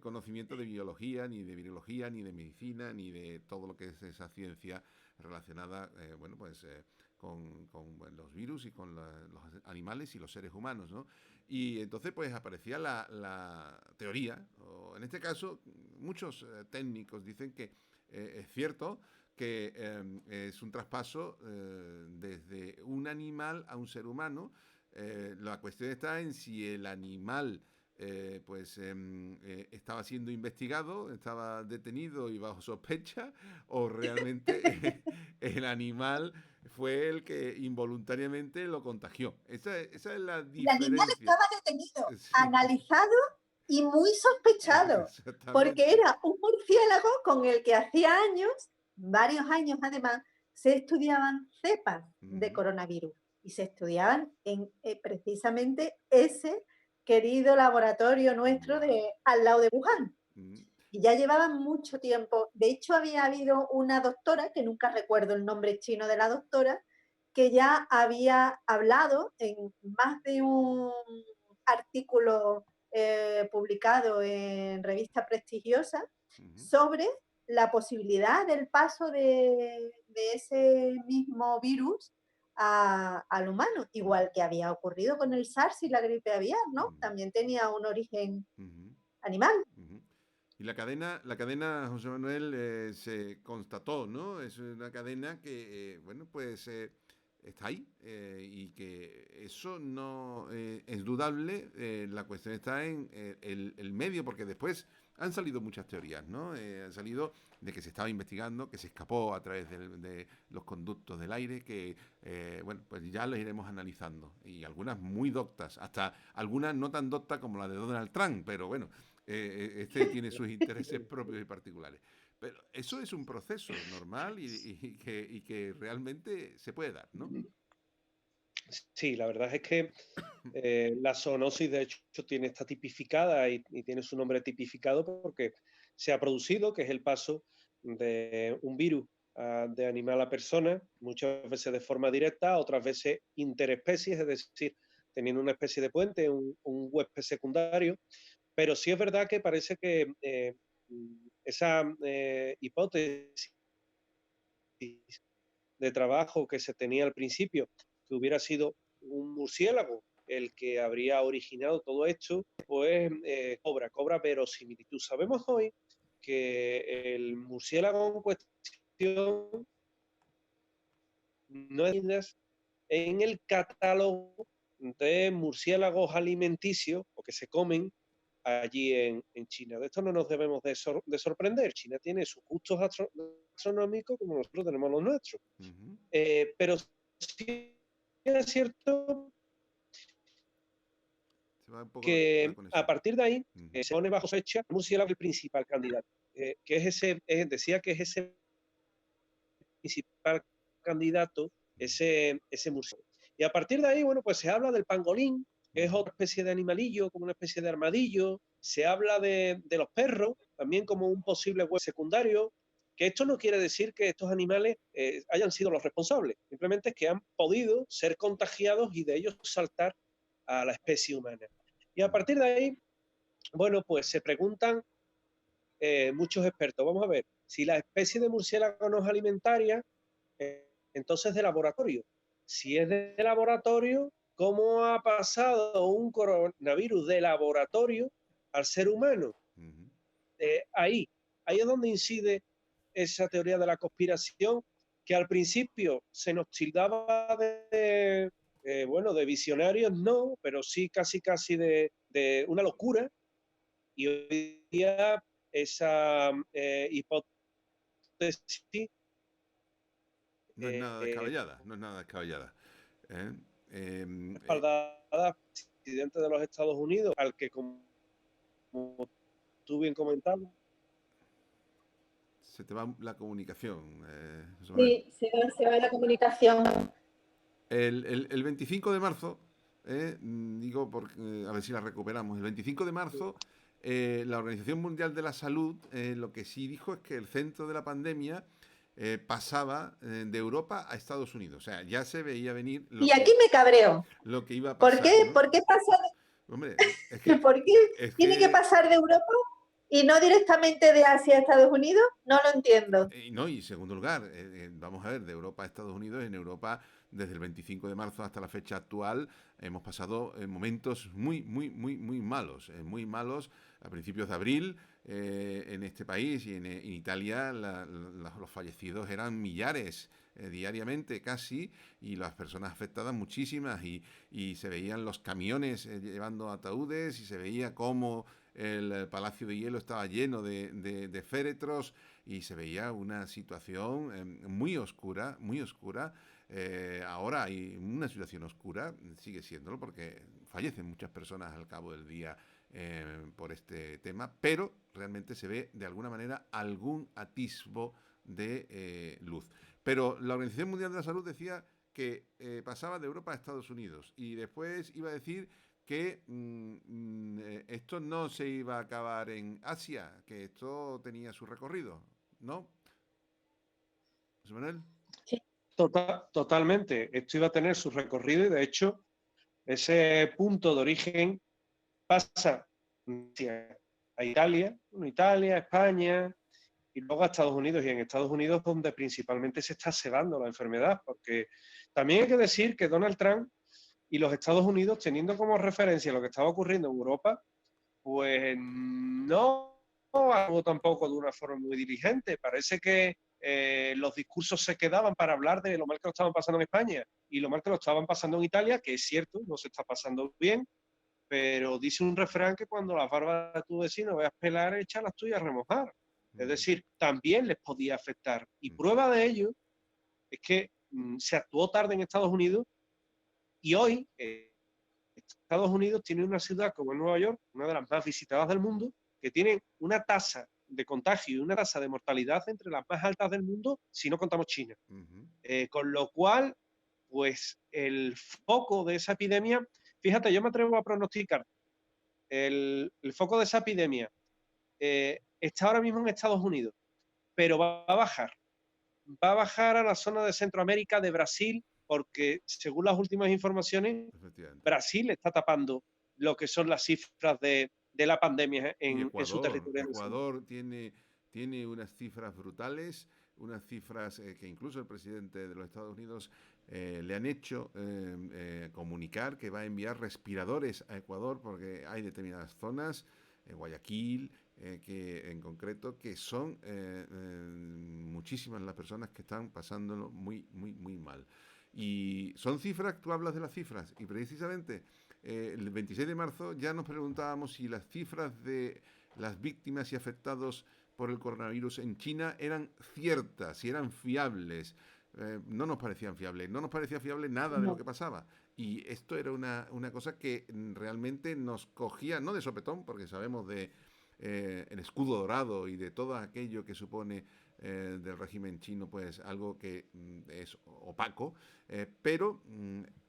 conocimiento de biología, ni de virología, ni de medicina, ni de todo lo que es esa ciencia relacionada, bueno, pues con los virus y con los animales y los seres humanos, ¿no? Y entonces, pues aparecía la teoría, o en este caso, muchos técnicos dicen que es cierto que es un traspaso desde un animal a un ser humano. La cuestión está en si el animal estaba siendo investigado, estaba detenido y bajo sospecha, o realmente el animal fue el que involuntariamente lo contagió. Esa es la El animal diferencia. estaba detenido, Sí, analizado y muy sospechado, porque exactamente. era un murciélago con el que hacía años, varios años además, se estudiaban cepas de coronavirus y se estudiaban en precisamente ese querido laboratorio nuestro al lado de Wuhan. Y ya llevaban mucho tiempo. De hecho, había habido una doctora, que nunca recuerdo el nombre chino de la doctora, que ya había hablado en más de un artículo publicado en revista prestigiosa sobre la posibilidad del paso de ese mismo virus al humano, igual que había ocurrido con el SARS y la gripe aviar, ¿no? También tenía un origen animal. Y la cadena, José Manuel, se constató, ¿no? Es una cadena que, bueno, pues está ahí y que eso no es dudable. La cuestión está en el medio, porque después han salido muchas teorías, ¿no? Han salido de que se estaba investigando, que se escapó a través de los conductos del aire, que, bueno, pues ya los iremos analizando. Y algunas muy doctas, hasta algunas no tan doctas como la de Donald Trump, pero bueno, este tiene sus intereses propios y particulares. Pero eso es un proceso normal y que realmente se puede dar, ¿no? Sí, la verdad es que la zoonosis, de hecho, está tipificada y tiene su nombre tipificado porque se ha producido, que es el paso de un virus de animal a persona, muchas veces de forma directa, otras veces interespecies, es decir, teniendo una especie de puente, un huésped secundario. Pero sí es verdad que parece que esa hipótesis de trabajo que se tenía al principio, que hubiera sido un murciélago el que habría originado todo esto, pues cobra verosimilitud. Sabemos hoy que el murciélago en cuestión no es en el catálogo de murciélagos alimenticios o que se comen allí en China. De esto no nos debemos de sorprender. China tiene sus gustos astronómicos como nosotros tenemos los nuestros. Pero sí es cierto que a partir de ahí se pone bajo sospecha el murciélago el principal candidato, que es ese, decía que es ese principal candidato, ese murciélago. Y a partir de ahí, bueno, pues se habla del pangolín, que es otra especie de animalillo, como una especie de armadillo. Se habla de los perros, también como un posible huésped secundario, que esto no quiere decir que estos animales hayan sido los responsables, simplemente es que han podido ser contagiados y de ellos saltar a la especie humana. Y a partir de ahí, bueno, pues se preguntan muchos expertos, vamos a ver, si la especie de murciélago no es alimentaria, entonces de laboratorio. Si es de laboratorio, ¿cómo ha pasado un coronavirus de laboratorio al ser humano? Ahí es donde incide esa teoría de la conspiración, que al principio se nos tildaba de visionarios, no, pero sí casi de una locura, y hoy día esa hipótesis no es nada descabellada. respaldada presidente de los Estados Unidos, al que, como tú bien comentabas, se te va la comunicación. Sí, se va la comunicación. El 25 de marzo, digo, porque, a ver si la recuperamos, el 25 de marzo, la Organización Mundial de la Salud lo que sí dijo es que el centro de la pandemia pasaba de Europa a Estados Unidos. O sea, ya se veía venir y aquí me cabreo. Lo que iba a pasar. ¿Por qué pasa? Hombre, es que, ¿por qué tiene que pasar de Europa y no directamente de Asia a Estados Unidos? No lo entiendo. No, y en segundo lugar, vamos a ver, de Europa a Estados Unidos, en Europa, desde el 25 de marzo hasta la fecha actual, hemos pasado momentos muy malos, a principios de abril, en este país y en Italia los fallecidos eran millares diariamente casi, y las personas afectadas muchísimas, y se veían los camiones llevando ataúdes, y se veía cómo el Palacio de Hielo estaba lleno de féretros, y se veía una situación muy oscura. Ahora hay una situación oscura, sigue siéndolo, porque fallecen muchas personas al cabo del día por este tema, pero realmente se ve de alguna manera algún atisbo de luz. Pero la Organización Mundial de la Salud decía que pasaba de Europa a Estados Unidos, y después iba a decir que esto no se iba a acabar en Asia, que esto tenía su recorrido, ¿no? ¿José Manuel? Sí. Totalmente. Esto iba a tener su recorrido, y de hecho ese punto de origen pasa a Italia, bueno, Italia, España y luego a Estados Unidos. Y en Estados Unidos donde principalmente se está cebando la enfermedad, porque también hay que decir que Donald Trump y los Estados Unidos, teniendo como referencia lo que estaba ocurriendo en Europa, pues no actuó tampoco de una forma muy diligente. Parece que los discursos se quedaban para hablar de lo mal que lo estaban pasando en España y lo mal que lo estaban pasando en Italia, que es cierto, no se está pasando bien, pero dice un refrán que cuando las barbas de tu vecino veas pelar, echa las tuyas a remojar. Es decir, también les podía afectar. Y prueba de ello es que se actuó tarde en Estados Unidos y hoy Estados Unidos tiene una ciudad como Nueva York, una de las más visitadas del mundo, que tiene una tasa de contagio y una tasa de mortalidad entre las más altas del mundo, si no contamos China. Con lo cual, pues el foco de esa epidemia, fíjate, yo me atrevo a pronosticar, el foco de esa epidemia está ahora mismo en Estados Unidos, pero va a bajar a la zona de Centroamérica, de Brasil, porque según las últimas informaciones, Brasil está tapando lo que son las cifras de la pandemia en su territorio. Ecuador tiene unas cifras brutales, unas cifras que incluso el presidente de los Estados Unidos le han hecho comunicar que va a enviar respiradores a Ecuador porque hay determinadas zonas, Guayaquil, que en concreto, que son muchísimas las personas que están pasándolo muy, muy, muy mal. Y son cifras, tú hablas de las cifras, y precisamente el 26 de marzo ya nos preguntábamos si las cifras de las víctimas y afectados por el coronavirus en China eran ciertas, si eran fiables. No nos parecían fiables, no nos parecía fiable nada de lo que pasaba. Y esto era una cosa que realmente nos cogía, no de sopetón, porque sabemos de el escudo dorado y de todo aquello que supone del régimen chino, pues algo que es opaco, pero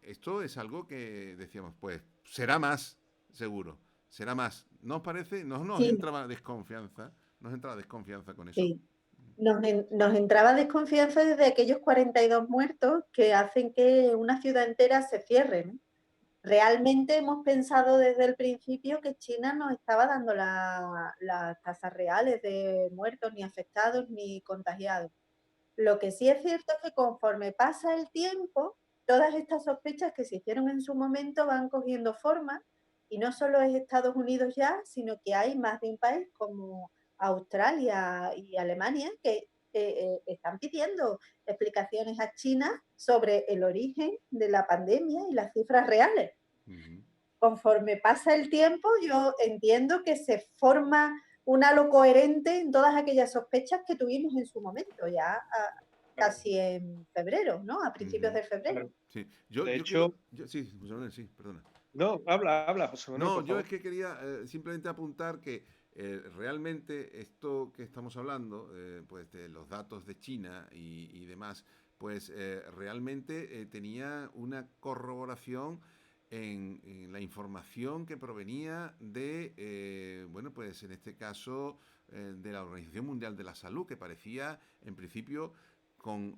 esto es algo que decíamos, pues será más, seguro, será más. ¿No os parece? Nos Sí, entraba desconfianza, nos entraba desconfianza con eso. sí. Nos entraba desconfianza desde aquellos 42 muertos que hacen que una ciudad entera se cierre, ¿no? Realmente hemos pensado desde el principio que China no estaba dando las tasas reales de muertos, ni afectados, ni contagiados. Lo que sí es cierto es que conforme pasa el tiempo, todas estas sospechas que se hicieron en su momento van cogiendo forma, y no solo es Estados Unidos ya, sino que hay más de un país como Australia y Alemania que están pidiendo explicaciones a China sobre el origen de la pandemia y las cifras reales. Conforme pasa el tiempo, yo entiendo que se forma un halo coherente en todas aquellas sospechas que tuvimos en su momento, ya casi en febrero, ¿no? A principios de febrero. Sí, de hecho, sí, José Manuel, sí, perdona. no, habla, José Manuel, No, por yo favor. es que quería simplemente apuntar que realmente esto que estamos hablando, pues de los datos de China y demás, pues realmente tenía una corroboración en la información que provenía de, bueno, pues en este caso de la Organización Mundial de la Salud, que parecía en principio con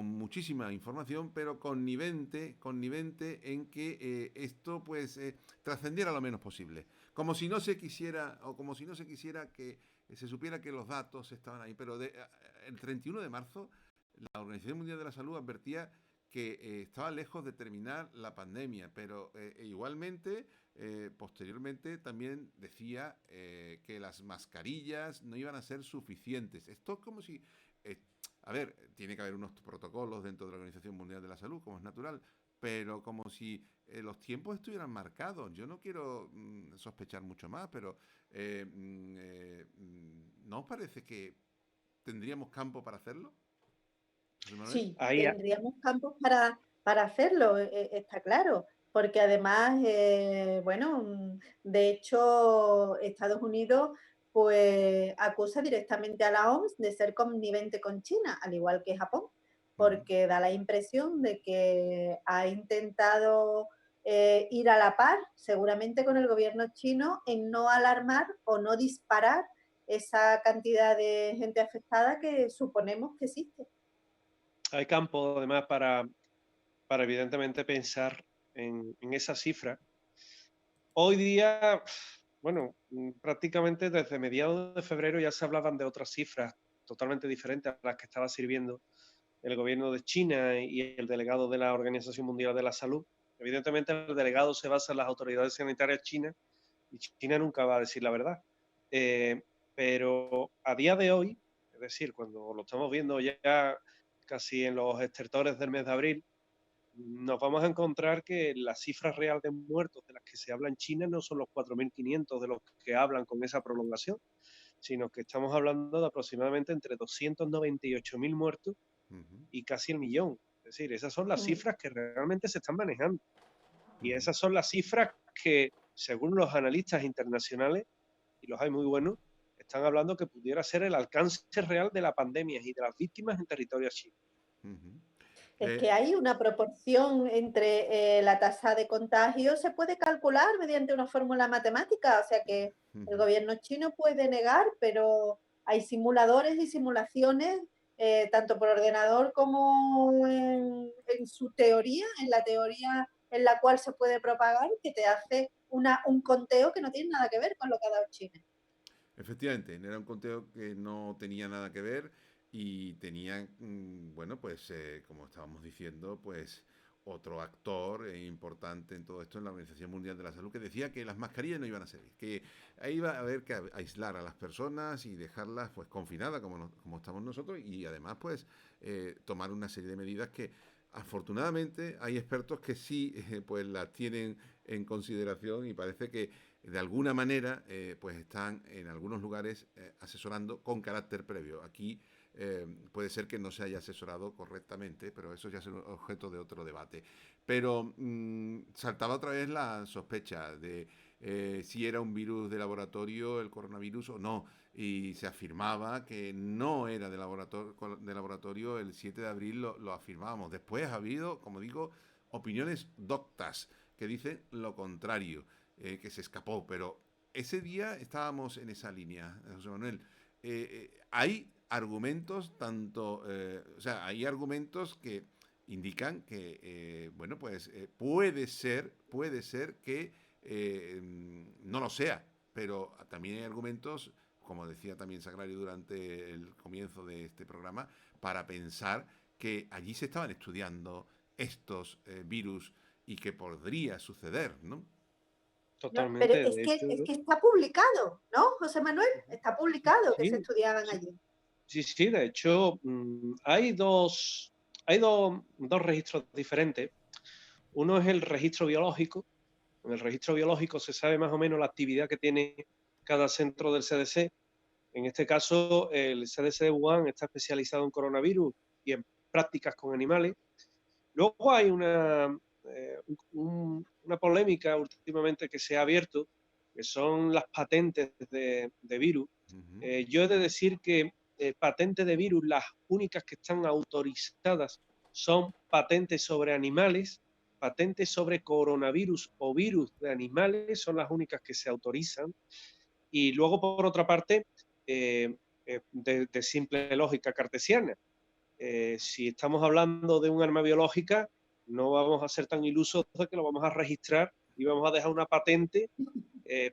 muchísima información, pero connivente en que esto pues trascendiera lo menos posible. Como si no se quisiera, o como si no se quisiera que se supiera que los datos estaban ahí. Pero el 31 de marzo, la Organización Mundial de la Salud advertía que estaba lejos de terminar la pandemia, pero igualmente, posteriormente también decía que las mascarillas no iban a ser suficientes. Esto es como si... a ver, tiene que haber unos protocolos dentro de la Organización Mundial de la Salud, como es natural, pero como si los tiempos estuvieran marcados. Yo no quiero sospechar mucho más, pero ¿no os parece que tendríamos campo para hacerlo? Sí, Ahí, tendríamos campos para hacerlo, está claro, porque además, bueno, de hecho, Estados Unidos pues acusa directamente a la OMS de ser connivente con China, al igual que Japón, porque da la impresión de que ha intentado ir a la par, seguramente con el gobierno chino, en no alarmar o no disparar esa cantidad de gente afectada que suponemos que existe. hay campo además para evidentemente pensar en esa cifra. Hoy día bueno, prácticamente desde mediados de febrero ya se hablaban de otras cifras totalmente diferentes a las que estaba sirviendo el gobierno de China y el delegado de la Organización Mundial de la Salud. Evidentemente el delegado se basa en las autoridades sanitarias chinas y China nunca va a decir la verdad. Eh, pero a día de hoy, es decir, cuando lo estamos viendo ya casi en los estertores del mes de abril, nos vamos a encontrar que la cifra real de muertos de las que se habla en China no son los 4.500 de los que hablan con esa prolongación, sino que estamos hablando de aproximadamente entre 298.000 muertos Ujú, y casi el millón. Es decir, esas son las Mm. cifras que realmente se están manejando. Y ujú. esas son las cifras que, según los analistas internacionales, y los hay muy buenos, están hablando que pudiera ser el alcance real de la pandemia y de las víctimas en territorio chino. Ujú. Es que Eh, hay una proporción entre la tasa de contagio, se puede calcular mediante una fórmula matemática, o sea que el ujú, gobierno chino puede negar, pero hay simuladores y simulaciones, tanto por ordenador como en su teoría, en la teoría en la cual se puede propagar, que te hace un conteo que no tiene nada que ver con lo que ha dado China. Efectivamente, era un conteo que no tenía nada que ver y tenía, bueno, pues como estábamos diciendo, pues otro actor importante en todo esto en la Organización Mundial de la Salud que decía que las mascarillas no iban a servir, que ahí iba a haber que aislar a las personas y dejarlas pues confinadas como, como estamos nosotros y además pues tomar una serie de medidas que afortunadamente hay expertos que sí pues las tienen en consideración y parece que de alguna manera pues están en algunos lugares asesorando con carácter previo. Aquí puede ser que no se haya asesorado correctamente, pero eso ya es objeto de otro debate. Pero saltaba otra vez la sospecha de si era un virus de laboratorio, el coronavirus o no. Y se afirmaba que no era de laboratorio, el 7 de abril lo afirmábamos. Después ha habido, como digo, opiniones doctas que dicen lo contrario, que se escapó, pero ese día estábamos en esa línea, José Manuel. Hay argumentos tanto, o sea, hay argumentos que indican que, bueno, pues puede ser que no lo sea, pero también hay argumentos, como decía también Sagrario durante el comienzo de este programa, para pensar que allí se estaban estudiando estos virus y que podría suceder, ¿no? No, pero Totalmente, de hecho, es que está publicado, ¿no, José Manuel? Está publicado que se sí, estudiaban sí, allí. sí, sí, de hecho, hay dos registros diferentes. Uno es el registro biológico. En el registro biológico se sabe más o menos la actividad que tiene cada centro del CDC. En este caso, el CDC de Wuhan está especializado en coronavirus y en prácticas con animales. Luego hay una polémica últimamente que se ha abierto, que son las patentes de virus. Uh -huh. Yo he de decir que patentes de virus, las únicas que están autorizadas son patentes sobre animales, patentes sobre coronavirus o virus de animales, son las únicas que se autorizan. Y luego, por otra parte, de simple lógica cartesiana, si estamos hablando de un arma biológica, no vamos a ser tan ilusos de que lo vamos a registrar y vamos a dejar una patente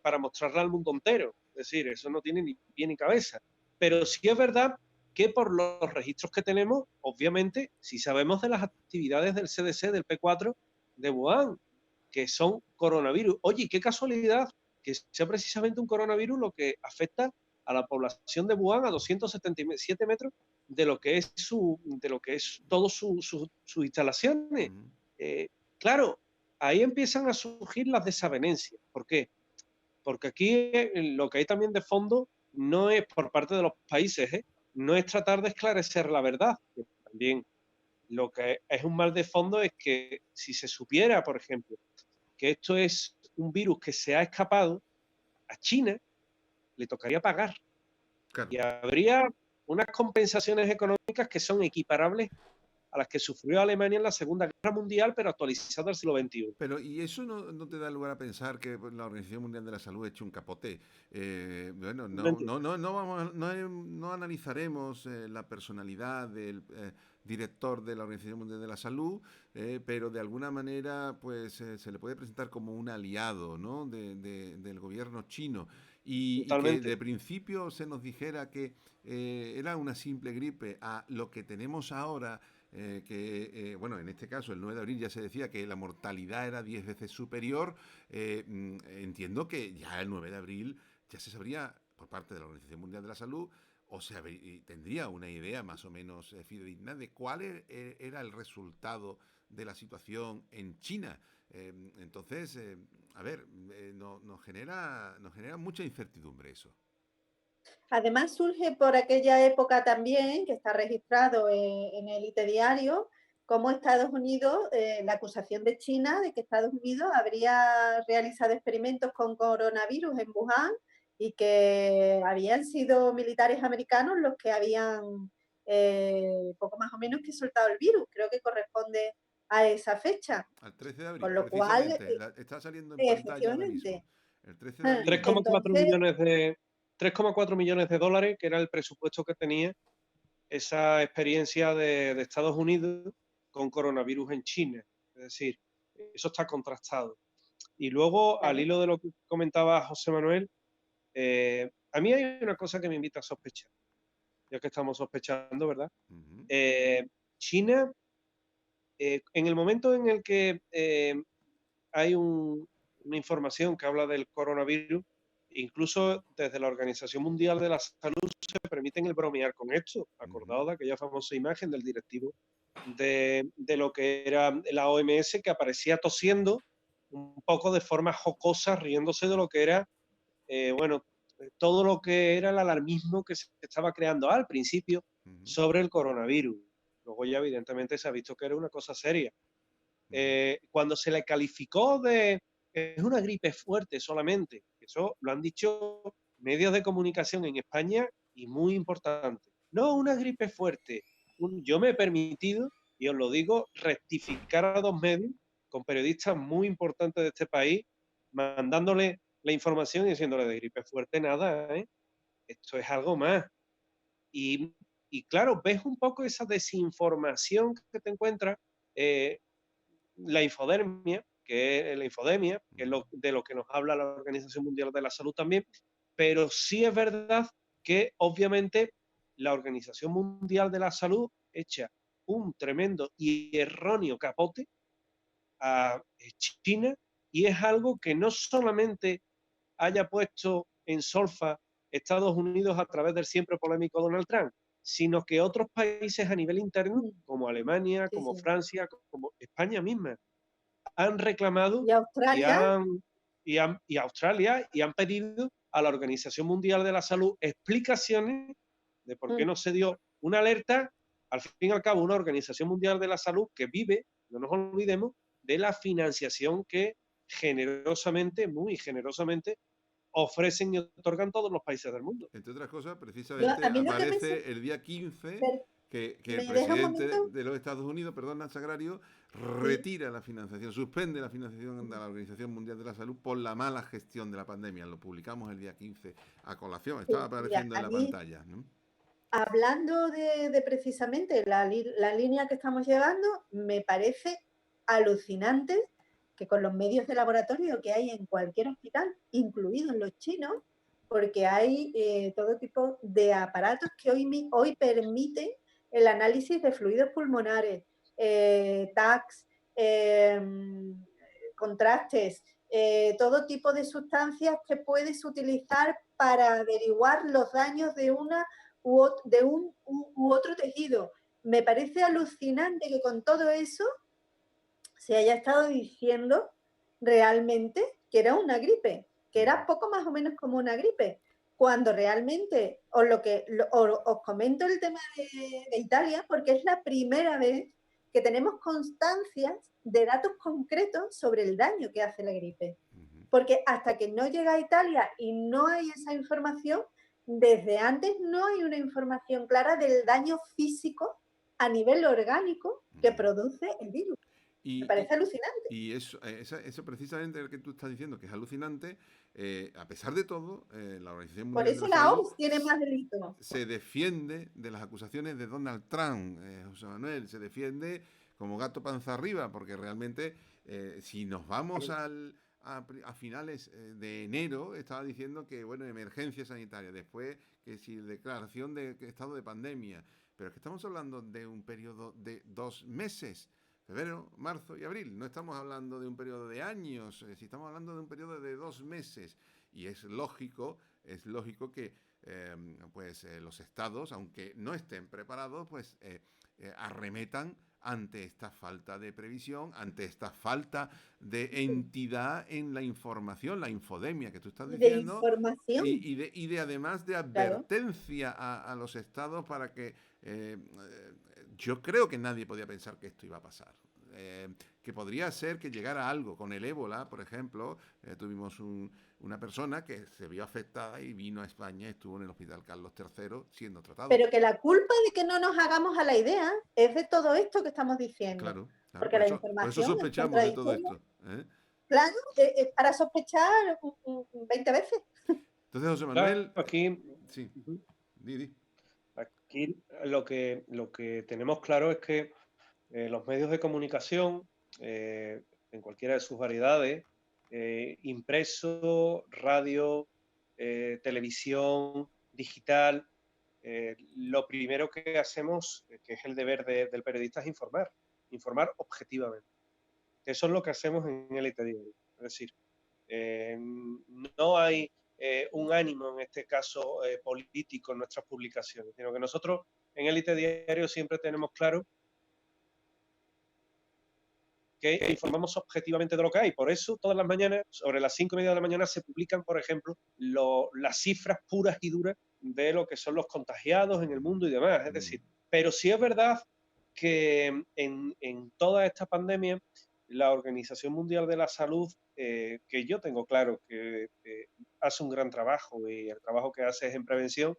para mostrarla al mundo entero. Es decir, eso no tiene ni pie ni cabeza. Pero sí es verdad que por los registros que tenemos, obviamente, si sabemos de las actividades del CDC, del P4, de Wuhan, que son coronavirus. Oye, qué casualidad que sea precisamente un coronavirus lo que afecta a la población de Wuhan a 277 metros de lo que es todas sus instalaciones. Uh -huh. Eh, claro, ahí empiezan a surgir las desavenencias. ¿Por qué? Porque aquí lo que hay también de fondo no es por parte de los países, no es tratar de esclarecer la verdad, que también lo que es un mal de fondo es que si se supiera, por ejemplo, que esto es un virus que se ha escapado a China, le tocaría pagar Claro. y habría unas compensaciones económicas que son equiparables a las que sufrió Alemania en la Segunda Guerra Mundial, pero actualizada al siglo XXI. Pero, ¿y eso no te da lugar a pensar que pues, la Organización Mundial de la Salud ha hecho un capote? Bueno, No entiendo. no analizaremos la personalidad del director de la Organización Mundial de la Salud, pero de alguna manera pues se le puede presentar como un aliado, ¿no? del gobierno chino. Y que Totalmente. de principio se nos dijera que era una simple gripe a lo que tenemos ahora, bueno, en este caso, el 9 de abril ya se decía que la mortalidad era 10 veces superior. Entiendo que ya el 9 de abril ya se sabría por parte de la Organización Mundial de la Salud o se tendría una idea más o menos fidedigna de cuál era el resultado de la situación en China. Entonces, a ver, nos genera mucha incertidumbre eso. Además surge por aquella época también, que está registrado en el IT Diario, como Estados Unidos, la acusación de China de que Estados Unidos habría realizado experimentos con coronavirus en Wuhan y que habían sido militares americanos los que habían poco más o menos que soltado el virus. Creo que corresponde a esa fecha. Al 13 de abril, Con lo cual, precisamente. Está saliendo en pantalla ahora mismo. efectivamente, El 13 de abril. 3,4 entonces, millones de 3,4 millones de dólares, que era el presupuesto que tenía esa experiencia de Estados Unidos con coronavirus en China. Es decir, eso está contrastado. Y luego, al claro, hilo de lo que comentaba José Manuel, a mí hay una cosa que me invita a sospechar, ya que estamos sospechando, ¿verdad? Uh-huh. China, en el momento en el que hay una información que habla del coronavirus, incluso desde la Organización Mundial de la Salud se permiten el bromear con esto, acordado de aquella famosa imagen del directivo de lo que era la OMS, que aparecía tosiendo un poco de forma jocosa, riéndose de lo que era, bueno, todo lo que era el alarmismo que se estaba creando al principio Uh-huh. sobre el coronavirus. Luego ya evidentemente se ha visto que era una cosa seria. Cuando se le calificó de es una gripe fuerte solamente, eso lo han dicho medios de comunicación en España y muy importante. No una gripe fuerte. Yo me he permitido, y os lo digo, rectificar a 2 medios con periodistas muy importantes de este país, mandándole la información y diciéndole de gripe fuerte nada, ¿eh? Esto es algo más. Y, y claro, ves un poco esa desinformación que te encuentras, la infodemia, que es de lo que nos habla la Organización Mundial de la Salud también, pero sí es verdad que obviamente la Organización Mundial de la Salud echa un tremendo y erróneo capote a China, y es algo que no solamente haya puesto en solfa Estados Unidos a través del siempre polémico Donald Trump, sino que otros países a nivel interno, como Alemania, sí, como sí. Francia, como España misma, han reclamado Y y, Australia, y Australia, y han pedido a la Organización Mundial de la Salud explicaciones de por qué no se dio una alerta. Al fin y al cabo, una Organización Mundial de la Salud que vive, no nos olvidemos, de la financiación que generosamente, muy generosamente, ofrecen y otorgan todos los países del mundo. Entre otras cosas, a precisamente mí lo que aparece el día 15 que el me deja un presidente momento. de los Estados Unidos, perdón, Sagrario, Sí, retira la financiación, suspende la financiación de la Organización Mundial de la Salud por la mala gestión de la pandemia. Lo publicamos el día 15 a colación, estaba sí, mira, apareciendo en a la mí, pantalla, ¿no? hablando de precisamente la línea que estamos llevando, me parece alucinante que con los medios de laboratorio que hay en cualquier hospital, incluidos los chinos, porque hay todo tipo de aparatos que hoy permiten el análisis de fluidos pulmonares, TACs, contrastes, todo tipo de sustancias que puedes utilizar para averiguar los daños de una de un u otro tejido. Me parece alucinante que con todo eso se haya estado diciendo realmente que era una gripe, que era poco más o menos como una gripe, cuando realmente os comento el tema de Italia, porque es la primera vez que tenemos constancias de datos concretos sobre el daño que hace la gripe. Porque hasta que no llega a Italia y no hay esa información, desde antes no hay una información clara del daño físico a nivel orgánico que Mm. produce el virus. Me Y, parece alucinante. y eso precisamente lo que tú estás diciendo, que es alucinante, a pesar de todo, la Organización Por Mundial de eso la la Salud OMS tiene más delitos. se defiende de las acusaciones de Donald Trump, José Manuel, se defiende como gato panza arriba, porque realmente si nos vamos a finales de enero, estaba diciendo que, bueno, emergencia sanitaria, después que si declaración de estado de pandemia, pero es que estamos hablando de un periodo de 2 meses. Febrero, marzo y abril. No estamos hablando de un periodo de años, si estamos hablando de un periodo de 2 meses. Y es lógico que los estados, aunque no estén preparados, pues arremetan ante esta falta de previsión, ante esta falta de entidad en la información, la infodemia que tú estás De diciendo, información, y de además de claro. advertencia a los estados para que yo creo que nadie podía pensar que esto iba a pasar. Que podría ser que llegara algo con el ébola, por ejemplo. Tuvimos una persona que se vio afectada y vino a España, estuvo en el Hospital Carlos III siendo tratado. Pero que la culpa de que no nos hagamos a la idea es de todo esto que estamos diciendo. Claro, Porque por la eso información es sospechamos de todo contradictoria. esto. Claro, es para sospechar 20 veces. Entonces, José Claro, Manuel, aquí, sí, ujú, di. aquí lo que tenemos claro es que los medios de comunicación, en cualquiera de sus variedades, impreso, radio, televisión, digital, lo primero que hacemos, que es el deber del periodista, es informar objetivamente. Eso es lo que hacemos en Élite Diario. Es decir, no hay un ánimo, en este caso político, en nuestras publicaciones, sino que nosotros en Élite Diario siempre tenemos claro que informamos objetivamente de lo que hay. Por eso, todas las mañanas, sobre las 5:30 de la mañana, se publican, por ejemplo, las cifras puras y duras de lo que son los contagiados en el mundo y demás. Es decir, pero sí es verdad que en toda esta pandemia, la Organización Mundial de la Salud, que yo tengo claro que hace un gran trabajo y el trabajo que hace es en prevención,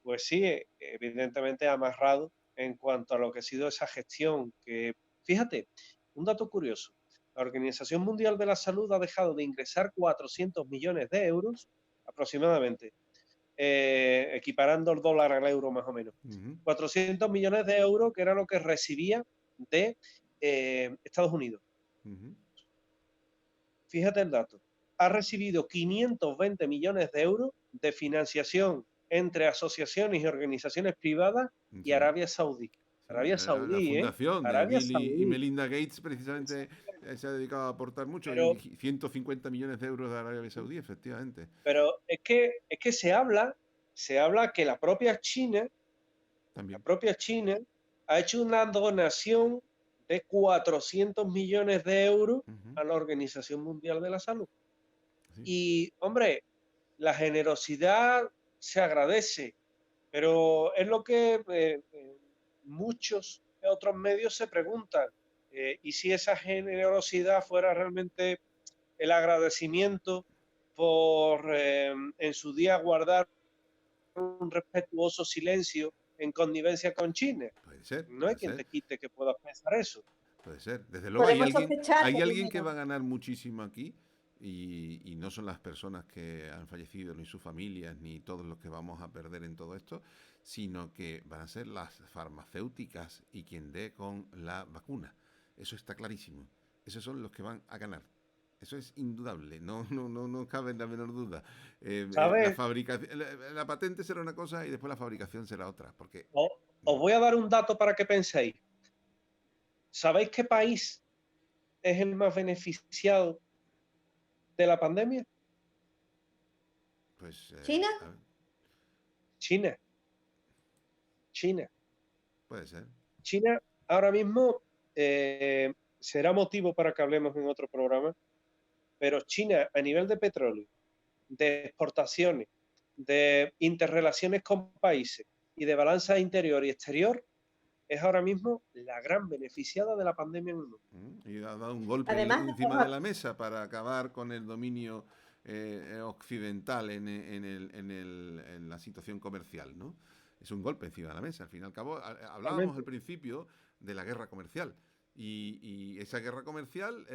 pues sí, evidentemente amarrado en cuanto a lo que ha sido esa gestión que, fíjate, un dato curioso, la Organización Mundial de la Salud ha dejado de ingresar 400 millones de euros aproximadamente, equiparando el dólar al euro más o menos. 400 millones de euros, que era lo que recibía de Estados Unidos. Fíjate el dato, ha recibido 520 millones de euros de financiación entre asociaciones y organizaciones privadas y Sí. Arabia Saudí. Sí, Arabia la Saudí, ¿eh? fundación de Arabia Bill y Saudí. Melinda Gates precisamente se ha dedicado a aportar mucho, y Pero, 150 millones de euros de Arabia Saudí, efectivamente. pero es que se habla que la propia China También. ha hecho una donación de 400 millones de euros a la Organización Mundial de la Salud. Sí. Y, hombre, la generosidad se agradece, pero es lo que muchos otros medios se preguntan. ¿Y si esa generosidad fuera realmente el agradecimiento por en su día guardar un respetuoso silencio en connivencia con China? Puede ser, No hay puede quien ser, te quite que puedas pensar eso. puede ser. Desde luego Podemos sospechar hay por lo alguien que va a menos. ganar muchísimo aquí, y no son las personas que han fallecido, ni sus familias, ni todos los que vamos a perder en todo esto, sino que van a ser las farmacéuticas y quien dé con la vacuna. Eso está clarísimo. Esos son los que van a ganar. Eso es indudable, no cabe la menor duda. ¿Sabes? La patente será una cosa y después la fabricación será otra, porque Os voy a dar un dato para que penséis. ¿Sabéis qué país es el más beneficiado de la pandemia? pues ¿China? a ver, China. China. puede ser. China ahora mismo será motivo para que hablemos en otro programa, pero China a nivel de petróleo, de exportaciones, de interrelaciones con países y de balanza interior y exterior, es ahora mismo la gran beneficiada de la pandemia en el mundo. Y ha dado un golpe Además, encima de la mesa para acabar con el dominio occidental en la situación comercial, ¿no? es un golpe encima de la mesa. Al fin y al cabo, hablábamos Totalmente. al principio de la guerra comercial. Y esa guerra comercial,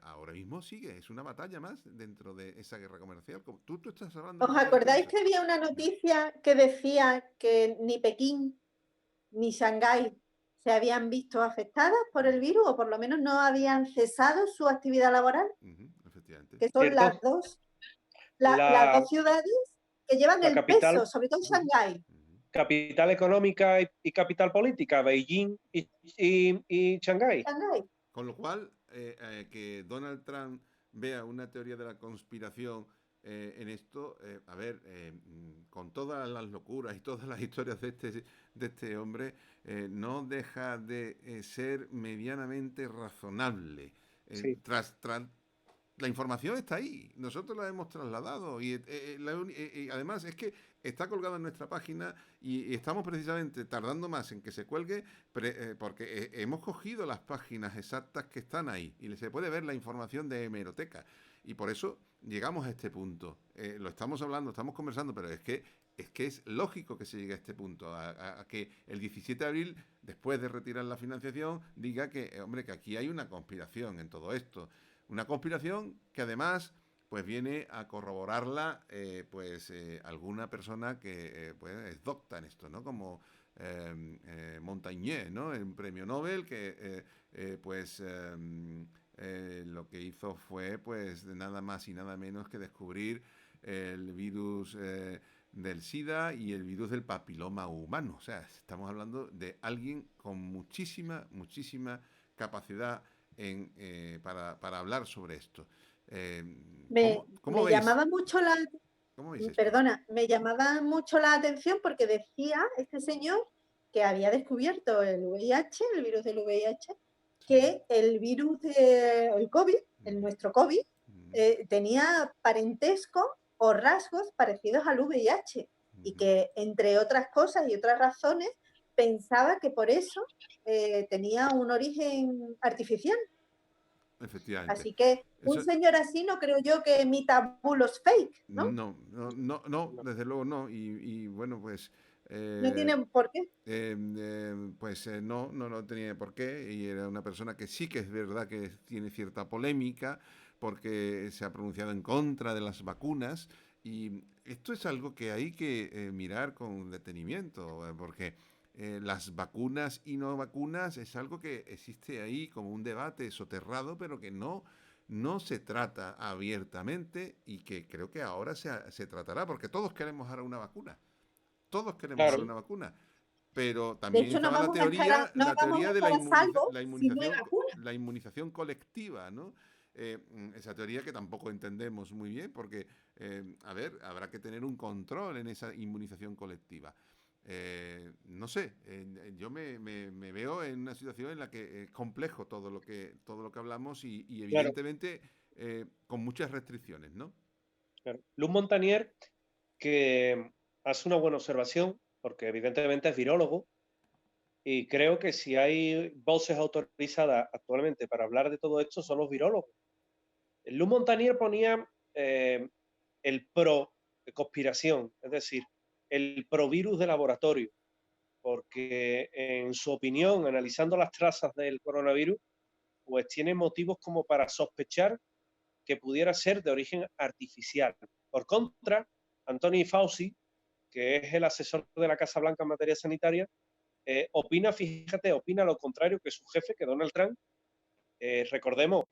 ahora mismo sigue, es una batalla más dentro de esa guerra comercial. Tú estás hablando ¿Os precisamente de acordáis eso. que había una noticia que decía que ni Pekín ni Shanghái se habían visto afectadas por el virus, o por lo menos no habían cesado su actividad laboral? Efectivamente. Que son Cierto, las la, dos ciudades que llevan la el peso, capital, sobre todo Shanghái. capital económica y capital política, Beijing y Shanghái. Shanghái. Con lo cual, que Donald Trump vea una teoría de la conspiración en esto, con todas las locuras y todas las historias de este hombre, no deja de ser medianamente razonable. Sí. La información está ahí, nosotros la hemos trasladado y además es que está colgada en nuestra página y estamos precisamente tardando más en que se cuelgue porque hemos cogido las páginas exactas que están ahí y se puede ver la información de hemeroteca y por eso llegamos a este punto. Lo estamos hablando, estamos conversando, pero es que es lógico que se llegue a este punto, a que el 17 de abril, después de retirar la financiación, diga que, hombre, que aquí hay una conspiración en todo esto. Una conspiración que además pues viene a corroborarla alguna persona que pues, es docta en esto, ¿no? Como Montaigne, ¿no? El premio Nobel que lo que hizo fue pues nada más y nada menos que descubrir el virus del SIDA y el virus del papiloma humano. O sea, estamos hablando de alguien con muchísima capacidad para hablar sobre esto. ¿Cómo Me veis? llamaba mucho la, ¿Cómo veis esto? perdona, me llamaba mucho la atención porque decía este señor que había descubierto el VIH, el virus del VIH, que el virus del COVID, nuestro COVID, tenía parentesco o rasgos parecidos al VIH y que, entre otras cosas y otras razones, pensaba que por eso tenía un origen artificial. Efectivamente. Así que un Eso, señor así no creo yo que emita bulos fake, ¿no? no, desde luego no. Y bueno, pues No tiene por qué. no tenía por qué. Y era una persona que sí que es verdad que tiene cierta polémica porque se ha pronunciado en contra de las vacunas. Y esto es algo que hay que mirar con detenimiento, porque las vacunas y no vacunas es algo que existe ahí como un debate soterrado, pero que no se trata abiertamente y que creo que ahora se tratará, porque todos queremos ahora una vacuna. Todos queremos ahora Claro, una vacuna. Pero De también hecho, estaba no la vamos a teoría de estar a salvo si no hay vacuna. la inmunización colectiva, ¿no? Esa teoría que tampoco entendemos muy bien, porque, habrá que tener un control en esa inmunización colectiva. No sé, yo me veo en una situación en la que es complejo todo lo que hablamos y claro, evidentemente con muchas restricciones, ¿no? claro. Luz Montagnier, que hace una buena observación, porque evidentemente es virólogo, y creo que si hay voces autorizadas actualmente para hablar de todo esto son los virólogos. Luz Montagnier ponía el pro de conspiración, es decir, el provirus de laboratorio, porque en su opinión, analizando las trazas del coronavirus, pues tiene motivos como para sospechar que pudiera ser de origen artificial. Por contra, Anthony Fauci, que es el asesor de la Casa Blanca en materia sanitaria, opina lo contrario que su jefe, que Donald Trump. Recordemos,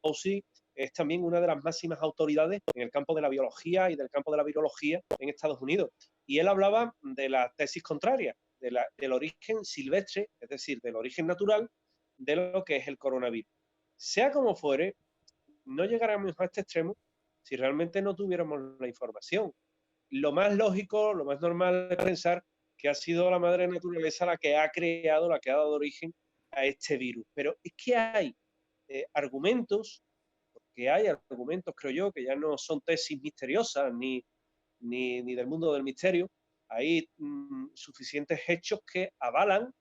Fauci es también una de las máximas autoridades en el campo de la biología y del campo de la virología en Estados Unidos. Y él hablaba de la tesis contraria, del origen silvestre, es decir, del origen natural de lo que es el coronavirus. Sea como fuere, no llegáramos a este extremo si realmente no tuviéramos la información. Lo más lógico, lo más normal es pensar que ha sido la madre naturaleza la que ha creado, la que ha dado origen a este virus. Pero es que hay argumentos, creo yo, que ya no son tesis misteriosas ni del mundo del misterio. Hay suficientes hechos que avalan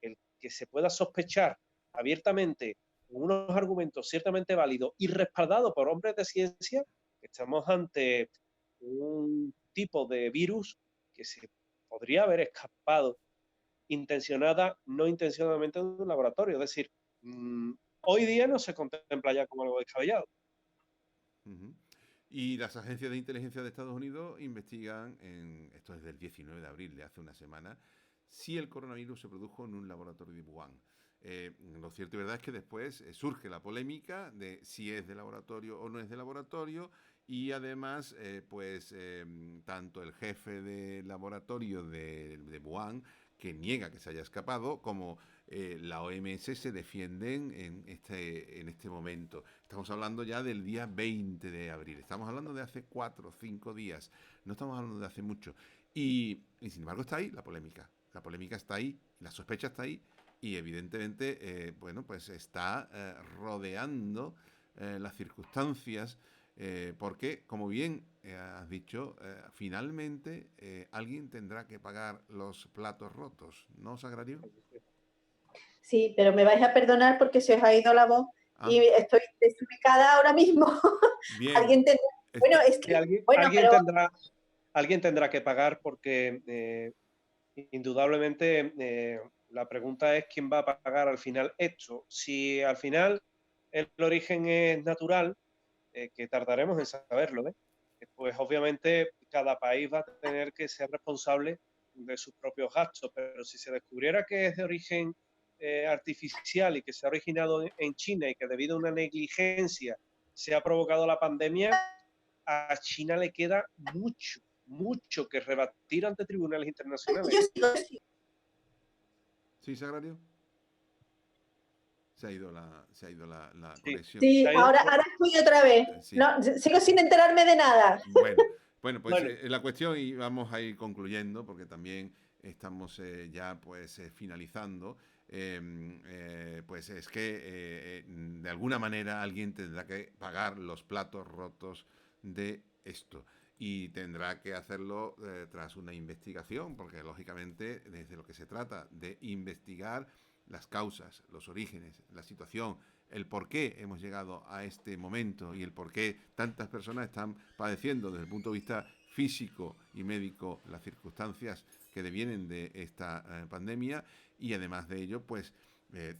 el que se pueda sospechar abiertamente con unos argumentos ciertamente válidos y respaldados por hombres de ciencia, que estamos ante un tipo de virus que se podría haber escapado no intencionadamente de un laboratorio. Es decir, hoy día no se contempla ya como algo descabellado. Ujú. Y las agencias de inteligencia de Estados Unidos investigan, esto es del 19 de abril, de hace una semana, si el coronavirus se produjo en un laboratorio de Wuhan. Lo cierto y verdad es que después surge la polémica de si es de laboratorio o no es de laboratorio, y además, tanto el jefe de laboratorio de Wuhan, que niega que se haya escapado, como la OMS se defienden en este momento. Estamos hablando ya del día 20 de abril, estamos hablando de hace 4 o 5 días, no estamos hablando de hace mucho. Y sin embargo está ahí la polémica está ahí, la sospecha está ahí, y evidentemente, pues está rodeando las circunstancias, porque, como bien has dicho, finalmente alguien tendrá que pagar los platos rotos, ¿no, Sagrario? Sí, pero me vais a perdonar porque se os ha ido la voz Ah, y estoy desubicada ahora mismo. bien. Alguien tendrá... Bueno, Esto, es Y que, bueno, pero alguien tendrá que pagar porque indudablemente la pregunta es quién va a pagar al final esto. Si al final el origen es natural, que tardaremos en saberlo, pues obviamente cada país va a tener que ser responsable de sus propios gastos, pero si se descubriera que es de origen artificial y que se ha originado en China y que debido a una negligencia se ha provocado la pandemia, a China le queda mucho que rebatir ante tribunales internacionales. yo sigo. ¿Sí, Sagrario? Se ha ido la Sí, conexión. Sí, se ha ido. ahora estoy otra vez. Sí. No, sigo sin enterarme de nada. Bueno, pues Bueno, la cuestión, y vamos a ir concluyendo, porque también estamos ya finalizando, pues es que de alguna manera alguien tendrá que pagar los platos rotos de esto. Y tendrá que hacerlo tras una investigación, porque lógicamente desde lo que se trata de investigar las causas, los orígenes, la situación, el por qué hemos llegado a este momento y el por qué tantas personas están padeciendo desde el punto de vista físico y médico las circunstancias que devienen de esta pandemia, y además de ello, pues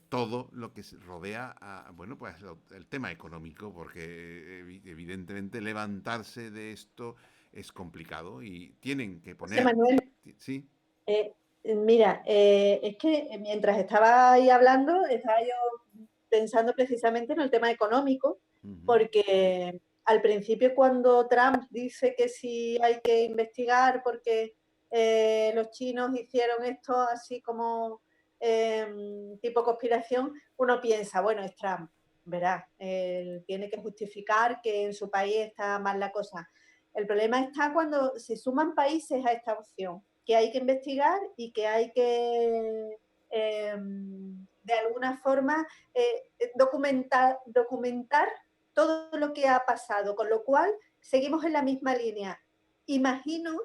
todo lo que rodea a, el tema económico, porque evidentemente levantarse de esto es complicado y tienen que José poner... Manuel, Sí. eh, mira, es que mientras estaba ahí hablando, estaba yo pensando precisamente en el tema económico, Ujú. porque al principio cuando Trump dice que sí hay que investigar porque los chinos hicieron esto así como tipo conspiración, uno piensa, bueno, es Trump, ¿verdad? Él tiene que justificar que en su país está mal la cosa. El problema está cuando se suman países a esta opción, que hay que investigar y que hay que, de alguna forma, documentar todo lo que ha pasado, con lo cual seguimos en la misma línea. Imagino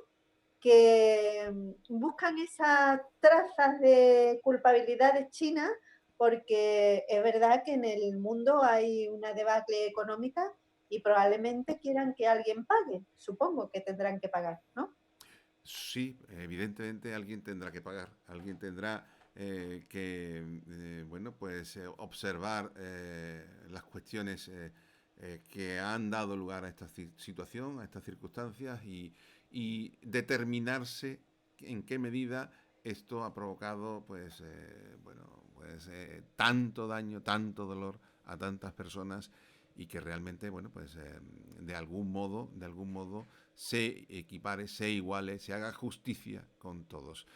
que buscan esas trazas de culpabilidad de China porque es verdad que en el mundo hay una debacle económica y probablemente quieran que alguien pague. Supongo que tendrán que pagar, ¿no? Sí, evidentemente alguien tendrá que pagar, alguien tendrá observar las cuestiones que han dado lugar a esta situación, a estas circunstancias, y determinarse en qué medida esto ha provocado tanto daño, tanto dolor a tantas personas, y que realmente de algún modo se equipare, se iguale, se haga justicia con todos.